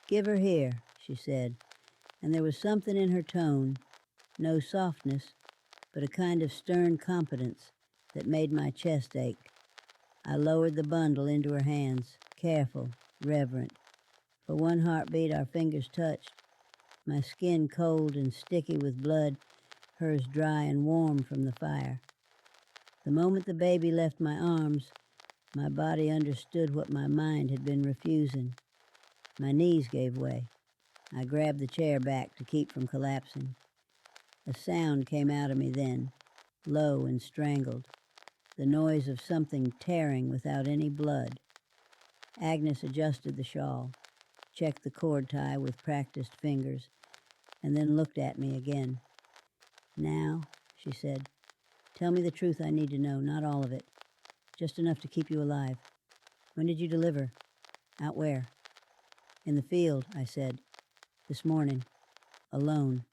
Speaker 1: "Give her here," she said, and there was something in her tone, no softness, but a kind of stern competence that made my chest ache. I lowered the bundle into her hands, careful, reverent. For one heartbeat our fingers touched, my skin cold and sticky with blood, hers dry and warm from the fire. The moment the baby left my arms, My body understood what my mind had been refusing. My knees gave way. I grabbed the chair back to keep from collapsing. A sound came out of me then, low and strangled, the noise of something tearing without any blood. Agnes adjusted the shawl, checked the cord tie with practiced fingers, and then looked at me again. "Now," she said, "tell me the truth I need to know, not all of it. Just enough to keep you alive. When did you deliver? Out where?" "In the field," I said. "This morning. Alone."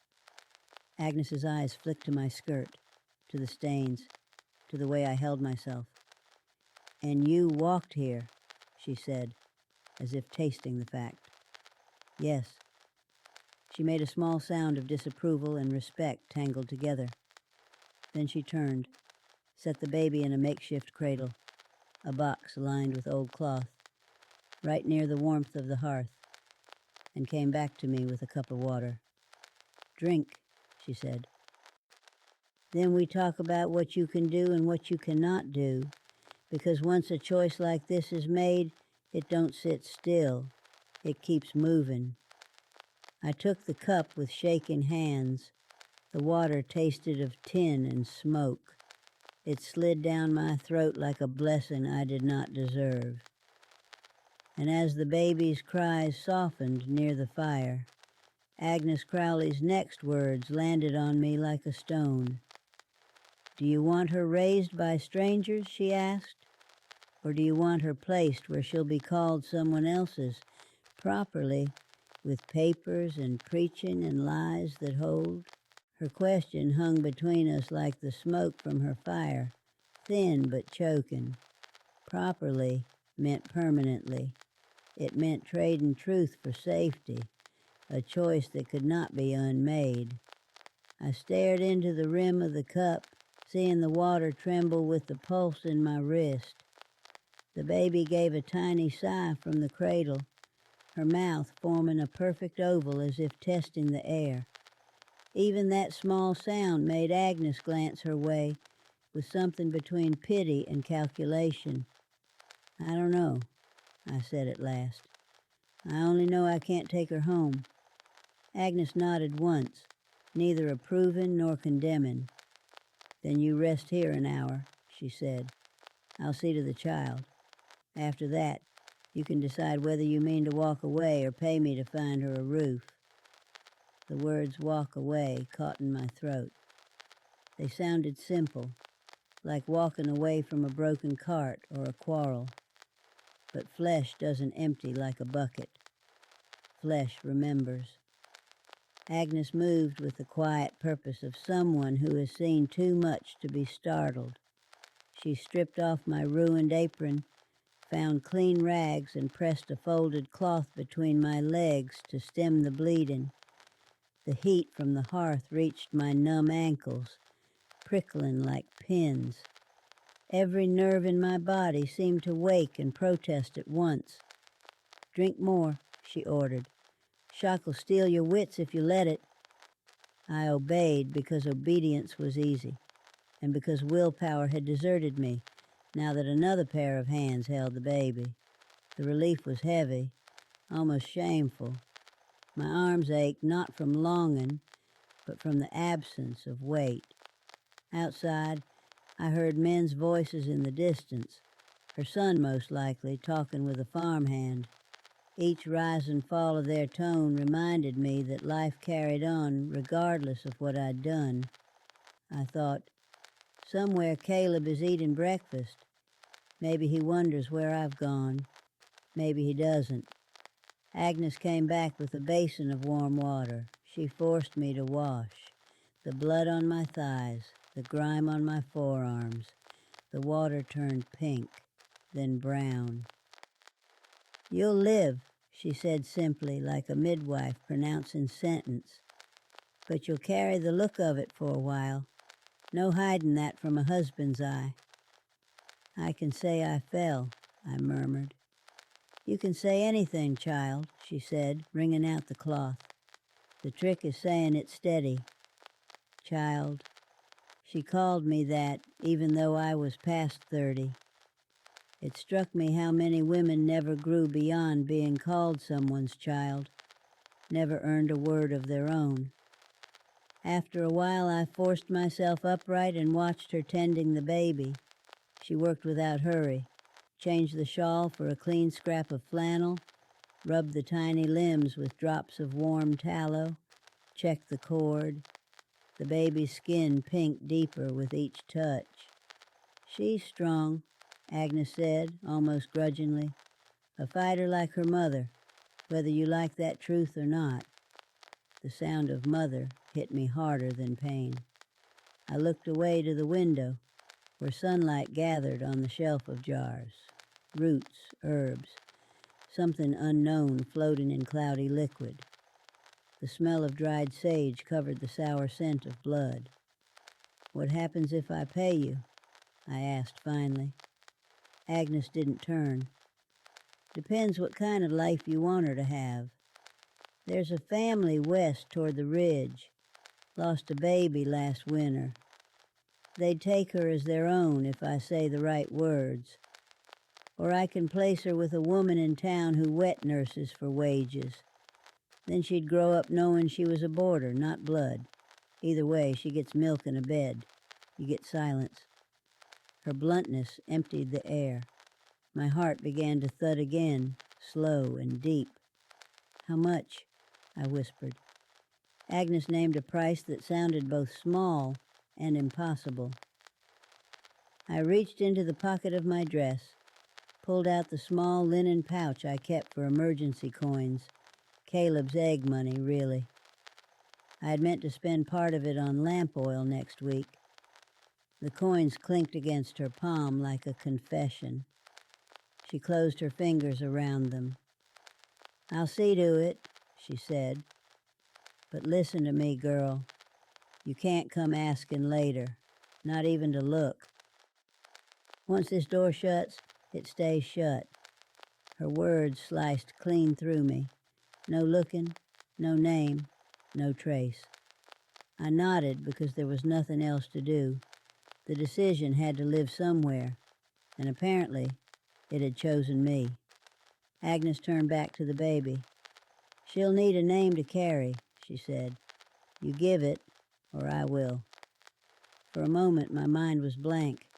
Speaker 1: Agnes's eyes flicked to my skirt, to the stains, to the way I held myself. "And you walked here," she said, as if tasting the fact. "Yes." She made a small sound of disapproval and respect tangled together. Then she turned, set the baby in a makeshift cradle, a box lined with old cloth, right near the warmth of the hearth, and came back to me with a cup of water. "Drink," she said. "Then we talk about what you can do and what you cannot do, because once a choice like this is made, it don't sit still. It keeps moving." I took the cup with shaking hands. The water tasted of tin and smoke. It slid down my throat like a blessing I did not deserve. And as the baby's cries softened near the fire, Agnes Crowley's next words landed on me like a stone. "Do you want her raised by strangers," she asked, "or do you want her placed where she'll be called someone else's, properly, with papers and preaching and lies that hold?" Her question hung between us like the smoke from her fire, thin but choking. Properly meant permanently. It meant trading truth for safety, a choice that could not be unmade. I stared into the rim of the cup, seeing the water tremble with the pulse in my wrist. The baby gave a tiny sigh from the cradle, her mouth forming a perfect oval as if testing the air. Even that small sound made Agnes glance her way with something between pity and calculation. "I don't know," I said at last. "I only know I can't take her home." Agnes nodded once, neither approving nor condemning. "Then you rest here an hour," she said. "I'll see to the child. After that, you can decide whether you mean to walk away or pay me to find her a roof." The words "walk away" caught in my throat. They sounded simple, like walking away from a broken cart or a quarrel. But flesh doesn't empty like a bucket. Flesh remembers. Agnes moved with the quiet purpose of someone who has seen too much to be startled. She stripped off my ruined apron, found clean rags, and pressed a folded cloth between my legs to stem the bleeding. The heat from the hearth reached my numb ankles, prickling like pins. Every nerve in my body seemed to wake and protest at once. "Drink more," she ordered. "Shock'll steal your wits if you let it." I obeyed because obedience was easy, and because willpower had deserted me, now that another pair of hands held the baby. The relief was heavy, almost shameful. My arms ached not from longing, but from the absence of weight. Outside, I heard men's voices in the distance, her son most likely, talking with a farmhand. Each rise and fall of their tone reminded me that life carried on regardless of what I'd done. I thought, somewhere Caleb is eating breakfast. Maybe he wonders where I've gone. Maybe he doesn't. Agnes came back with a basin of warm water. She forced me to wash. The blood on my thighs, the grime on my forearms. The water turned pink, then brown. "You'll live," she said simply, like a midwife pronouncing sentence. "But you'll carry the look of it for a while. No hiding that from a husband's eye." "I can say I fell," I murmured. "You can say anything, child," she said, wringing out the cloth. "The trick is saying it steady. Child." She called me that even though I was past 30. It struck me how many women never grew beyond being called someone's child, never earned a word of their own. After a while, I forced myself upright and watched her tending the baby. She worked without hurry, changed the shawl for a clean scrap of flannel, rubbed the tiny limbs with drops of warm tallow, checked the cord, the baby's skin pink deeper with each touch. "She's strong," Agnes said, almost grudgingly. "A fighter like her mother, whether you like that truth or not." The sound of mother hit me harder than pain. I looked away to the window, where sunlight gathered on the shelf of jars. Roots, herbs, something unknown floating in cloudy liquid. The smell of dried sage covered the sour scent of blood. "What happens if I pay you?" I asked finally. Agnes didn't turn. "Depends what kind of life you want her to have. There's a family west toward the ridge. Lost a baby last winter. They'd take her as their own if I say the right words. Or I can place her with a woman in town who wet nurses for wages. Then she'd grow up knowing she was a boarder, not blood. Either way, she gets milk and a bed. You get silence." Her bluntness emptied the air. My heart began to thud again, slow and deep. "How much?" I whispered. Agnes named a price that sounded both small and impossible. I reached into the pocket of my dress, pulled out the small linen pouch I kept for emergency coins. Caleb's egg money, really. I had meant to spend part of it on lamp oil next week. The coins clinked against her palm like a confession. She closed her fingers around them. "I'll see to it," she said. "But listen to me, girl. You can't come asking later, not even to look. Once this door shuts, it stays shut." Her words sliced clean through me. No looking, no name, no trace. I nodded because there was nothing else to do. The decision had to live somewhere, and apparently it had chosen me. Agnes turned back to the baby. "She'll need a name to carry," she said. "You give it, or I will." For a moment my mind was blank.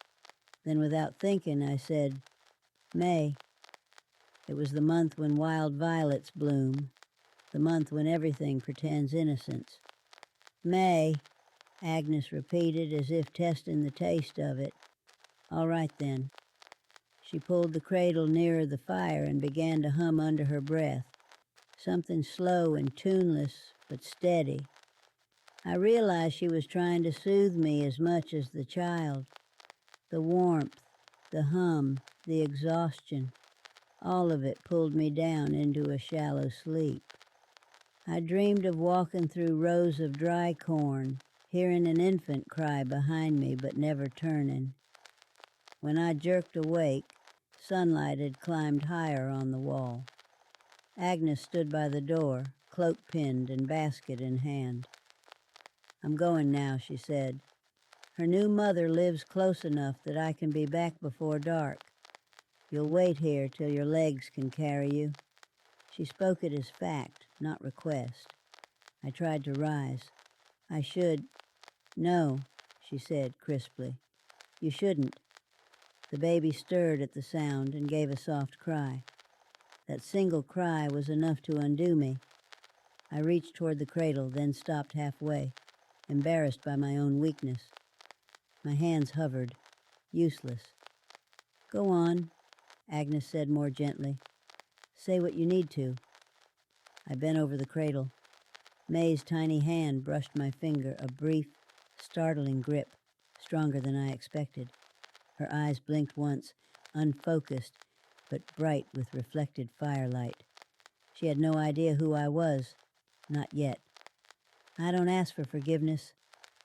Speaker 1: Then without thinking I said, "May." It was the month when wild violets bloom, the month when everything pretends innocence. "May," Agnes repeated as if testing the taste of it. "All right then." She pulled the cradle nearer the fire and began to hum under her breath, something slow and tuneless but steady. I realized she was trying to soothe me as much as the child. The warmth, the hum, the exhaustion, all of it pulled me down into a shallow sleep. I dreamed of walking through rows of dry corn, hearing an infant cry behind me but never turning. When I jerked awake, sunlight had climbed higher on the wall. Agnes stood by the door, cloak pinned and basket in hand. "I'm going now," she said. "Her new mother lives close enough that I can be back before dark. You'll wait here till your legs can carry you." She spoke it as fact, not request. I tried to rise. "I should—" "No," she said crisply. "You shouldn't." The baby stirred at the sound and gave a soft cry. That single cry was enough to undo me. I reached toward the cradle, then stopped halfway, embarrassed by my own weakness. My hands hovered, useless. "Go on," Agnes said more gently. "Say what you need to." I bent over the cradle. May's tiny hand brushed my finger, a brief, startling grip, stronger than I expected. Her eyes blinked once, unfocused, but bright with reflected firelight. She had no idea who I was, not yet. "I don't ask for forgiveness,"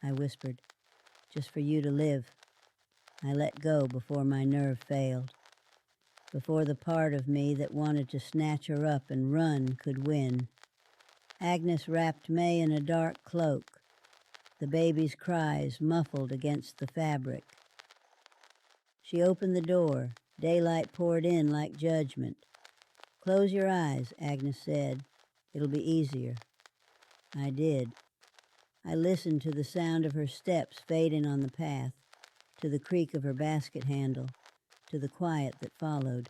Speaker 1: I whispered, "just for you to live." I let go before my nerve failed, before the part of me that wanted to snatch her up and run could win. Agnes wrapped May in a dark cloak, the baby's cries muffled against the fabric. She opened the door, Daylight poured in like judgment. "Close your eyes," Agnes said. "It'll be easier." I did. I listened to the sound of her steps fading on the path, to the creak of her basket handle, to the quiet that followed.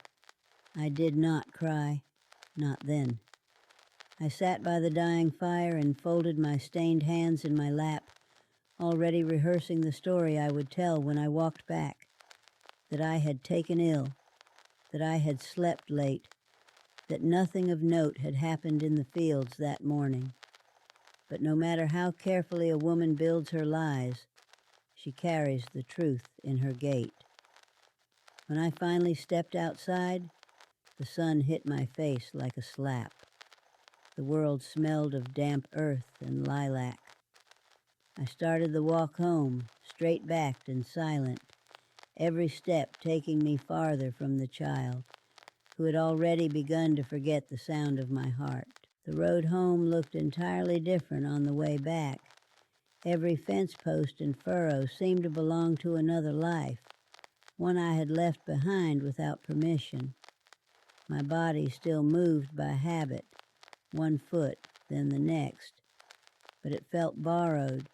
Speaker 1: I did not cry, not then. I sat by the dying fire and folded my stained hands in my lap, already rehearsing the story I would tell when I walked back, that I had taken ill, that I had slept late, that nothing of note had happened in the fields that morning. But no matter how carefully a woman builds her lies, she carries the truth in her gait. When I finally stepped outside, the sun hit my face like a slap. The world smelled of damp earth and lilac. I started the walk home, straight-backed and silent, every step taking me farther from the child, who had already begun to forget the sound of my heart. The road home looked entirely different on the way back. Every fence post and furrow seemed to belong to another life, one I had left behind without permission. My body still moved by habit, one foot, then the next, but it felt borrowed,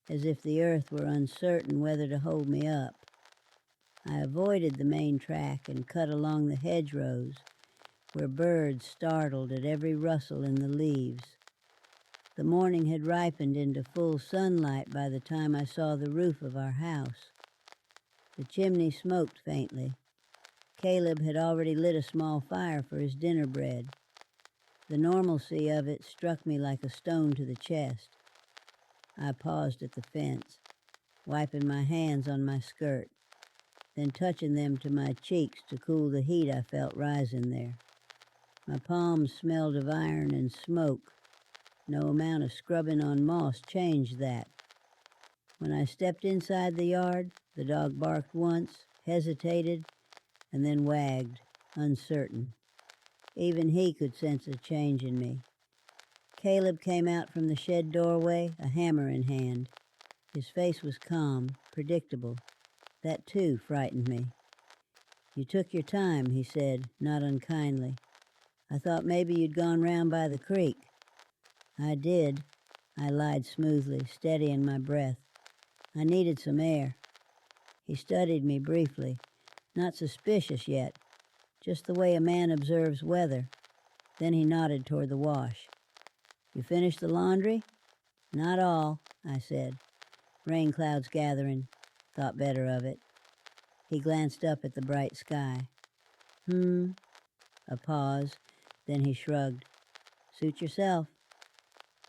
Speaker 1: as if the earth were uncertain whether to hold me up. I avoided the main track and cut along the hedgerows, where birds startled at every rustle in the leaves. The morning had ripened into full sunlight by the time I saw the roof of our house. The chimney smoked faintly. Caleb had already lit a small fire for his dinner bread. The normalcy of it struck me like a stone to the chest. I paused at the fence, wiping my hands on my skirt, then touching them to my cheeks to cool the heat I felt rising there. My palms smelled of iron and smoke. No amount of scrubbing on moss changed that. When I stepped inside the yard, the dog barked once, hesitated, and then wagged, uncertain. Even he could sense a change in me. Caleb came out from the shed doorway, a hammer in hand. His face was calm, predictable. That, too, frightened me. "You took your time," he said, not unkindly. "I thought maybe you'd gone round by the creek." "I did," I lied smoothly, steadying my breath. "I needed some air." He studied me briefly, not suspicious yet, just the way a man observes weather. Then he nodded toward the wash. "You finished the laundry?" "Not all," I said. "Rain clouds gathering. Thought better of it." He glanced up at the bright sky. A pause, then he shrugged. "Suit yourself."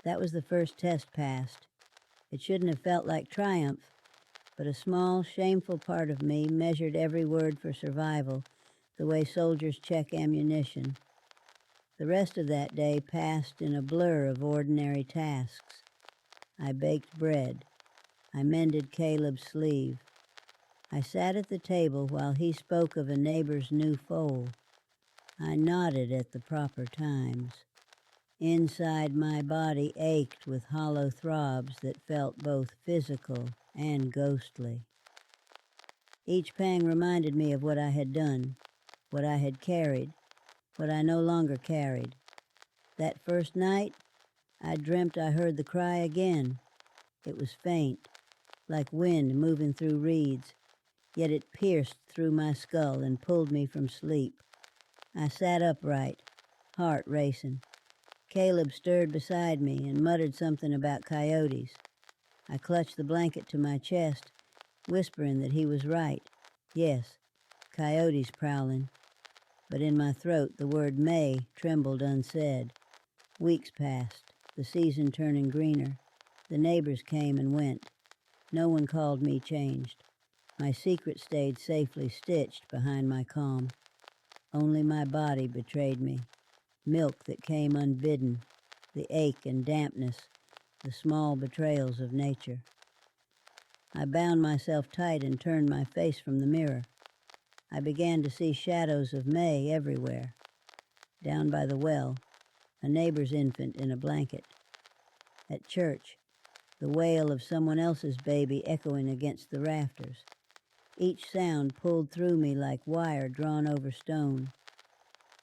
Speaker 1: That was the first test passed. It shouldn't have felt like triumph, but a small, shameful part of me measured every word for survival, the way soldiers check ammunition. The rest of that day passed in a blur of ordinary tasks. I baked bread. I mended Caleb's sleeve. I sat at the table while he spoke of a neighbor's new foal. I nodded at the proper times. Inside my body ached with hollow throbs that felt both physical and ghostly. Each pang reminded me of what I had done, what I had carried, what I no longer carried. That first night, I dreamt I heard the cry again. It was faint, like wind moving through reeds, yet it pierced through my skull and pulled me from sleep. I sat upright, heart racing. Caleb stirred beside me and muttered something about coyotes. I clutched the blanket to my chest, whispering that he was right. Yes, coyotes prowling. But in my throat the word May trembled unsaid. Weeks passed, the season turning greener. The neighbors came and went. No one called me changed. My secret stayed safely stitched behind my calm. Only my body betrayed me. Milk that came unbidden, the ache and dampness, the small betrayals of nature. I bound myself tight and turned my face from the mirror. I began to see shadows of May everywhere. Down by the well, a neighbor's infant in a blanket. At church, the wail of someone else's baby echoing against the rafters. Each sound pulled through me like wire drawn over stone.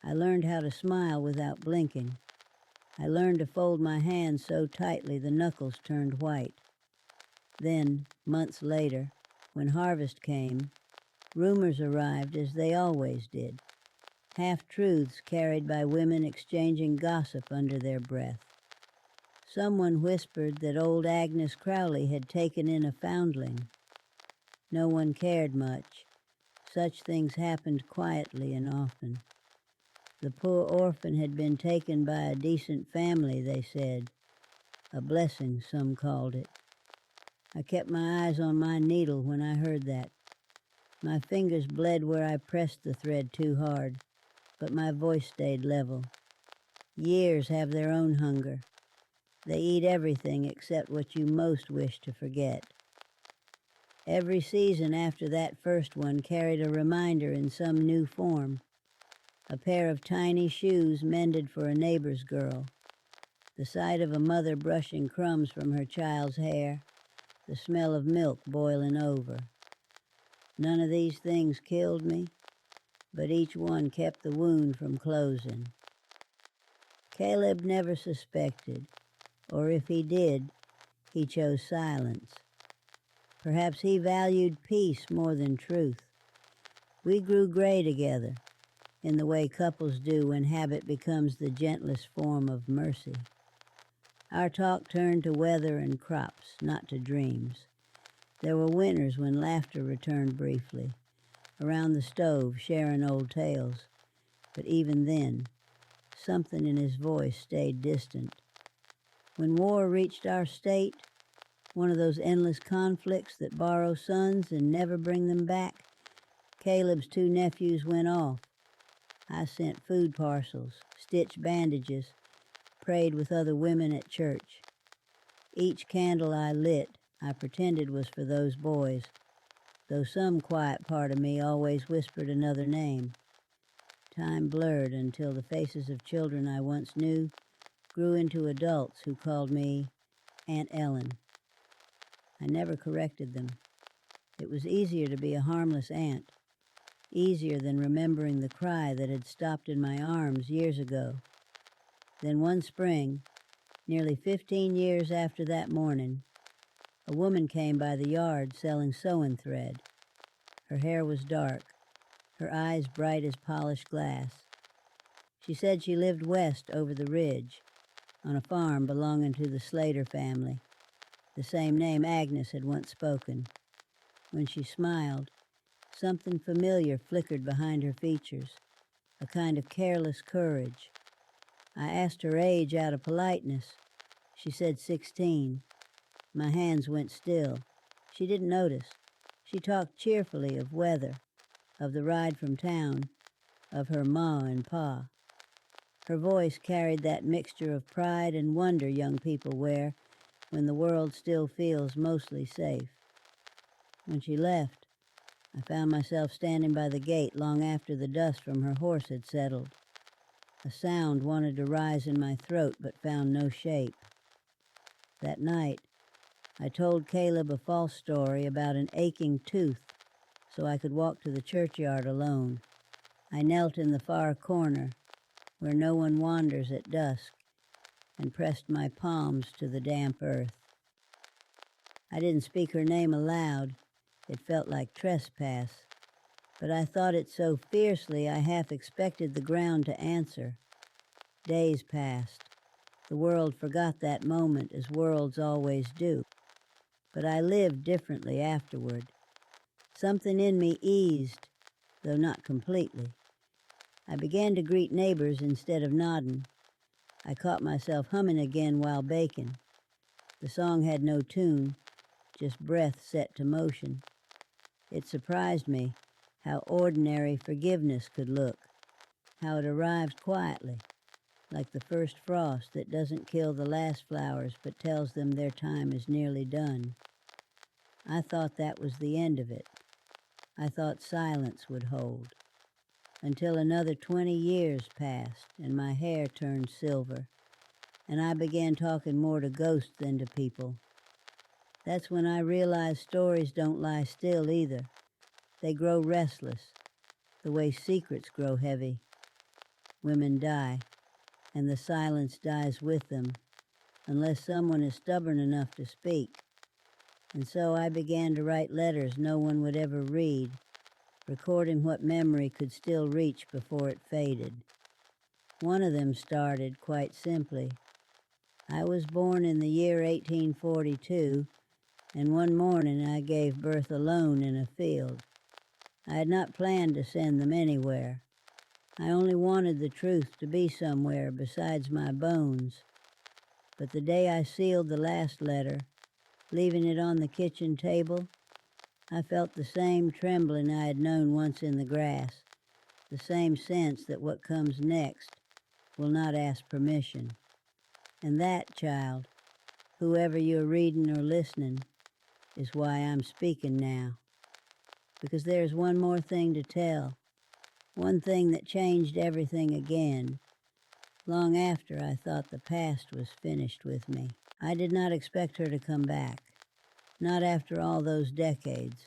Speaker 1: I learned how to smile without blinking. I learned to fold my hands so tightly the knuckles turned white. Then, months later, when harvest came, rumors arrived as they always did. Half-truths carried by women exchanging gossip under their breath. Someone whispered that old Agnes Crowley had taken in a foundling. No one cared much. Such things happened quietly and often. The poor orphan had been taken by a decent family, they said. A blessing, some called it. I kept my eyes on my needle when I heard that. My fingers bled where I pressed the thread too hard, but my voice stayed level. Years have their own hunger. They eat everything except what you most wish to forget. Every season after that first one carried a reminder in some new form. A pair of tiny shoes mended for a neighbor's girl. The sight of a mother brushing crumbs from her child's hair. The smell of milk boiling over. None of these things killed me, but each one kept the wound from closing. Caleb never suspected, or if he did, he chose silence. Perhaps he valued peace more than truth. We grew gray together, in the way couples do when habit becomes the gentlest form of mercy. Our talk turned to weather and crops, not to dreams. There were winters when laughter returned briefly, around the stove sharing old tales. But even then, something in his voice stayed distant. When war reached our state, one of those endless conflicts that borrow sons and never bring them back, Caleb's two nephews went off. I sent food parcels, stitched bandages, prayed with other women at church. Each candle I lit, I pretended was for those boys, though some quiet part of me always whispered another name. Time blurred until the faces of children I once knew grew into adults who called me Aunt Ellen. I never corrected them. It was easier to be a harmless aunt, easier than remembering the cry that had stopped in my arms years ago. Then one spring, nearly 15 years after that morning, a woman came by the yard selling sewing thread. Her hair was dark, her eyes bright as polished glass. She said she lived west over the ridge, on a farm belonging to the Slater family, the same name Agnes had once spoken. When she smiled, something familiar flickered behind her features, a kind of careless courage. I asked her age out of politeness. She said 16. My hands went still. She didn't notice. She talked cheerfully of weather, of the ride from town, of her ma and pa. Her voice carried that mixture of pride and wonder young people wear when the world still feels mostly safe. When she left, I found myself standing by the gate long after the dust from her horse had settled. A sound wanted to rise in my throat but found no shape. That night, I told Caleb a false story about an aching tooth so I could walk to the churchyard alone. I knelt in the far corner where no one wanders at dusk and pressed my palms to the damp earth. I didn't speak her name aloud. It felt like trespass, but I thought it so fiercely I half expected the ground to answer. Days passed. The world forgot that moment, as worlds always do. But I lived differently afterward. Something in me eased, though not completely. I began to greet neighbors instead of nodding. I caught myself humming again while baking. The song had no tune, just breath set to motion. It surprised me how ordinary forgiveness could look, how it arrived quietly, like the first frost that doesn't kill the last flowers but tells them their time is nearly done. I thought that was the end of it. I thought silence would hold. Until another 20 years passed and my hair turned silver, and I began talking more to ghosts than to people. That's when I realized stories don't lie still either. They grow restless, the way secrets grow heavy. Women die, and the silence dies with them, unless someone is stubborn enough to speak. And so I began to write letters no one would ever read, recording what memory could still reach before it faded. One of them started quite simply. I was born in the year 1842, and one morning I gave birth alone in a field. I had not planned to send them anywhere. I only wanted the truth to be somewhere besides my bones. But the day I sealed the last letter, leaving it on the kitchen table, I felt the same trembling I had known once in the grass, the same sense that what comes next will not ask permission. And that, child, whoever you're reading or listening, is why I'm speaking now. Because there's one more thing to tell, one thing that changed everything again, long after I thought the past was finished with me. I did not expect her to come back, not after all those decades,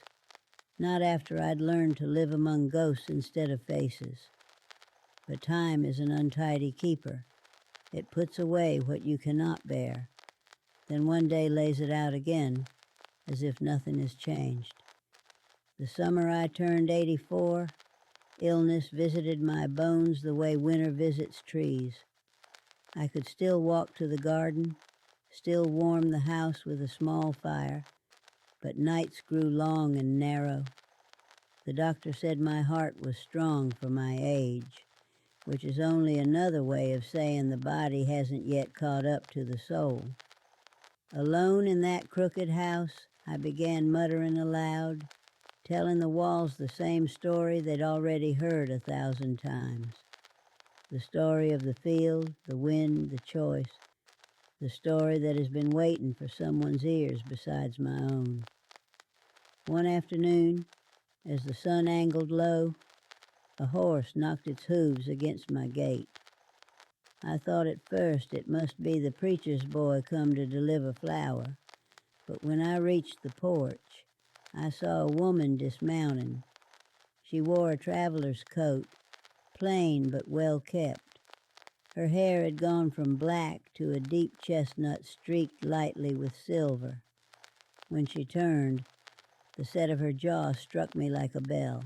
Speaker 1: not after I'd learned to live among ghosts instead of faces. But time is an untidy keeper. It puts away what you cannot bear, then one day lays it out again, as if nothing has changed. The summer I turned 84, illness visited my bones the way winter visits trees. I could still walk to the garden, still warm the house with a small fire, but nights grew long and narrow. The doctor said my heart was strong for my age, which is only another way of saying the body hasn't yet caught up to the soul. Alone in that crooked house, I began muttering aloud, telling the walls the same story they'd already heard 1,000 times. The story of the field, the wind, the choice, the story that has been waiting for someone's ears besides my own. One afternoon, as the sun angled low, a horse knocked its hooves against my gate. I thought at first it must be the preacher's boy come to deliver flour, but when I reached the porch, I saw a woman dismounting. She wore a traveler's coat, plain but well kept. Her hair had gone from black to a deep chestnut streaked lightly with silver. When she turned, the set of her jaw struck me like a bell.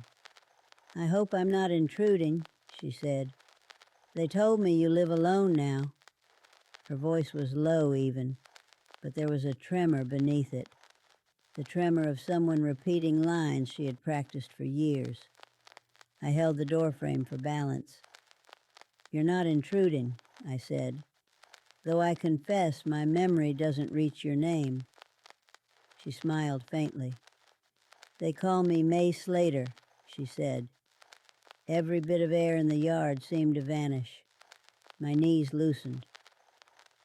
Speaker 1: "I hope I'm not intruding," she said. "They told me you live alone now." Her voice was low even, but there was a tremor beneath it, the tremor of someone repeating lines she had practiced for years. I held the doorframe for balance. "You're not intruding," I said, "though I confess my memory doesn't reach your name." She smiled faintly. "They call me May Slater," she said. Every bit of air in the yard seemed to vanish. My knees loosened.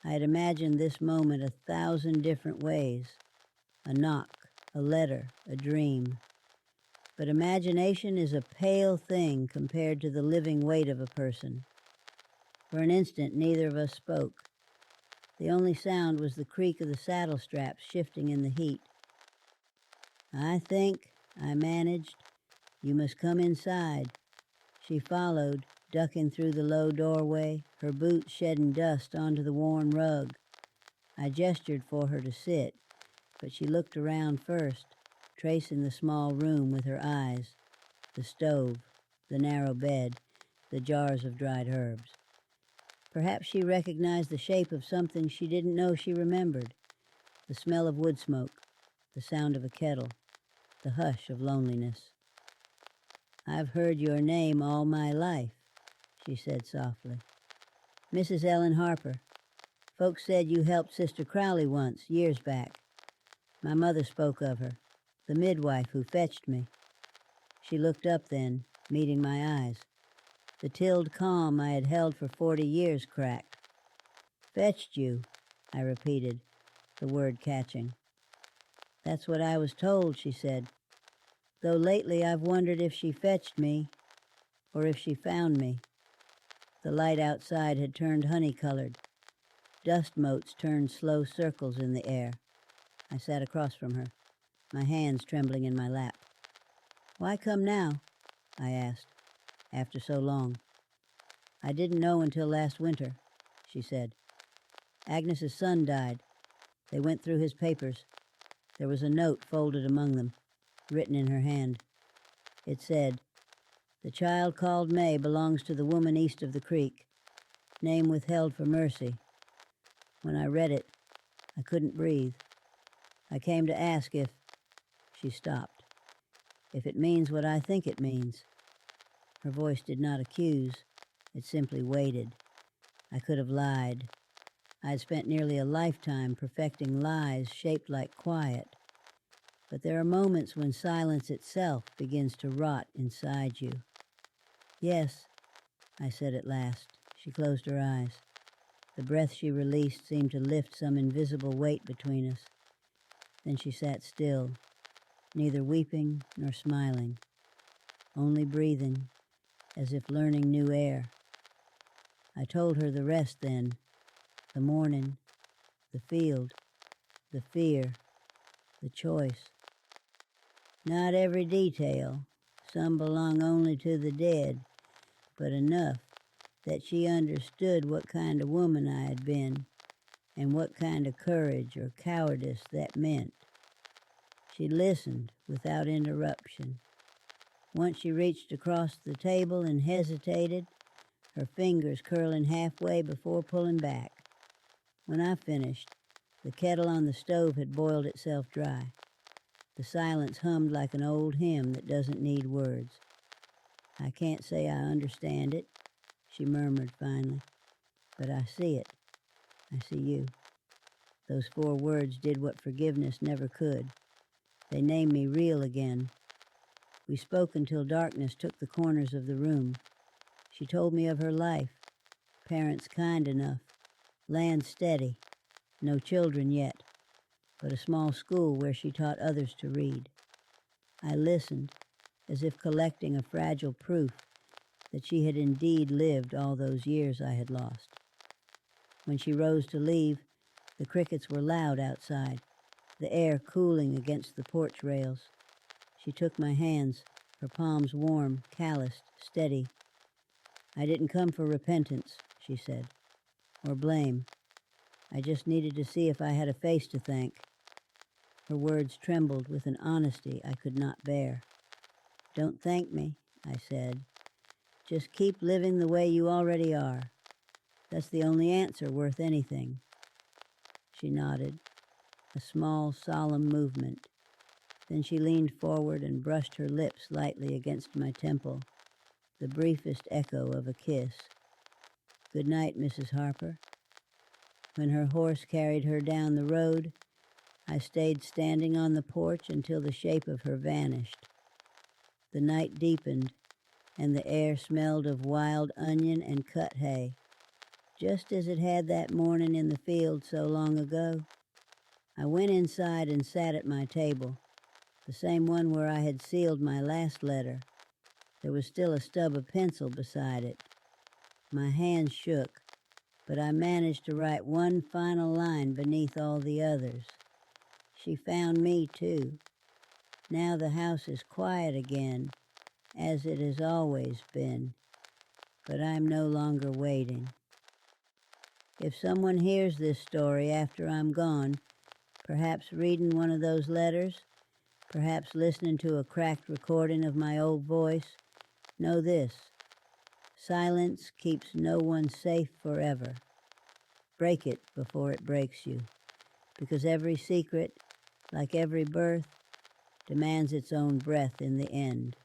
Speaker 1: I had imagined this moment 1,000 different ways. A knock, a letter, a dream. But imagination is a pale thing compared to the living weight of a person. For an instant, neither of us spoke. The only sound was the creak of the saddle straps shifting in the heat. "I think," I managed, "you must come inside." She followed, ducking through the low doorway, her boots shedding dust onto the worn rug. I gestured for her to sit, but she looked around first, tracing the small room with her eyes, the stove, the narrow bed, the jars of dried herbs. Perhaps she recognized the shape of something she didn't know she remembered, the smell of wood smoke, the sound of a kettle, the hush of loneliness. "I've heard your name all my life," she said softly. "Mrs. Ellen Harper. Folks said you helped Sister Crowley once, years back. My mother spoke of her, the midwife who fetched me." She looked up then, meeting my eyes. The tilled calm I had held for 40 years cracked. "Fetched you," I repeated, the word catching. "That's what I was told," she said. "Though lately I've wondered if she fetched me or if she found me." The light outside had turned honey-colored. Dust motes turned slow circles in the air. I sat across from her, my hands trembling in my lap. Why come now? I asked, after so long. I didn't know until last winter, she said. Agnes's son died. They went through his papers. There was a note folded among them, written in her hand. It said, "The child called May belongs to the woman east of the creek. Name withheld for mercy." When I read it, I couldn't breathe. I came to ask if... She stopped. If it means what I think it means. Her voice did not accuse. It simply waited. I could have lied. I had spent nearly a lifetime perfecting lies shaped like quiet. But there are moments when silence itself begins to rot inside you. Yes, I said at last. She closed her eyes. The breath she released seemed to lift some invisible weight between us. Then she sat still, neither weeping nor smiling, only breathing, as if learning new air. I told her the rest then, the morning, the field, the fear, the choice. Not every detail, some belong only to the dead, but enough that she understood what kind of woman I had been and what kind of courage or cowardice that meant. She listened without interruption. Once she reached across the table and hesitated, her fingers curling halfway before pulling back. When I finished, the kettle on the stove had boiled itself dry. The silence hummed like an old hymn that doesn't need words. "I can't say I understand it," she murmured finally, "but I see it. I see you." Those 4 words did what forgiveness never could. They named me real again. We spoke until darkness took the corners of the room. She told me of her life, parents kind enough, land steady, no children yet, but a small school where she taught others to read. I listened, as if collecting a fragile proof that she had indeed lived all those years I had lost. When she rose to leave, the crickets were loud outside, the air cooling against the porch rails. She took my hands, her palms warm, calloused, steady. "I didn't come for repentance," she said, "or blame. I just needed to see if I had a face to thank." Her words trembled with an honesty I could not bear. "Don't thank me," I said. "Just keep living the way you already are. That's the only answer worth anything." She nodded, a small, solemn movement. Then she leaned forward and brushed her lips lightly against my temple, the briefest echo of a kiss. "Good night, Mrs. Harper." When her horse carried her down the road, I stayed standing on the porch until the shape of her vanished. The night deepened, and the air smelled of wild onion and cut hay, just as it had that morning in the field so long ago. I went inside and sat at my table, the same one where I had sealed my last letter. There was still a stub of pencil beside it. My hands shook, but I managed to write one final line beneath all the others. She found me, too. Now the house is quiet again, as it has always been, but I'm no longer waiting. If someone hears this story after I'm gone, perhaps reading one of those letters, perhaps listening to a cracked recording of my old voice, know this: silence keeps no one safe forever. Break it before it breaks you, because every secret, like every birth, demands its own breath in the end.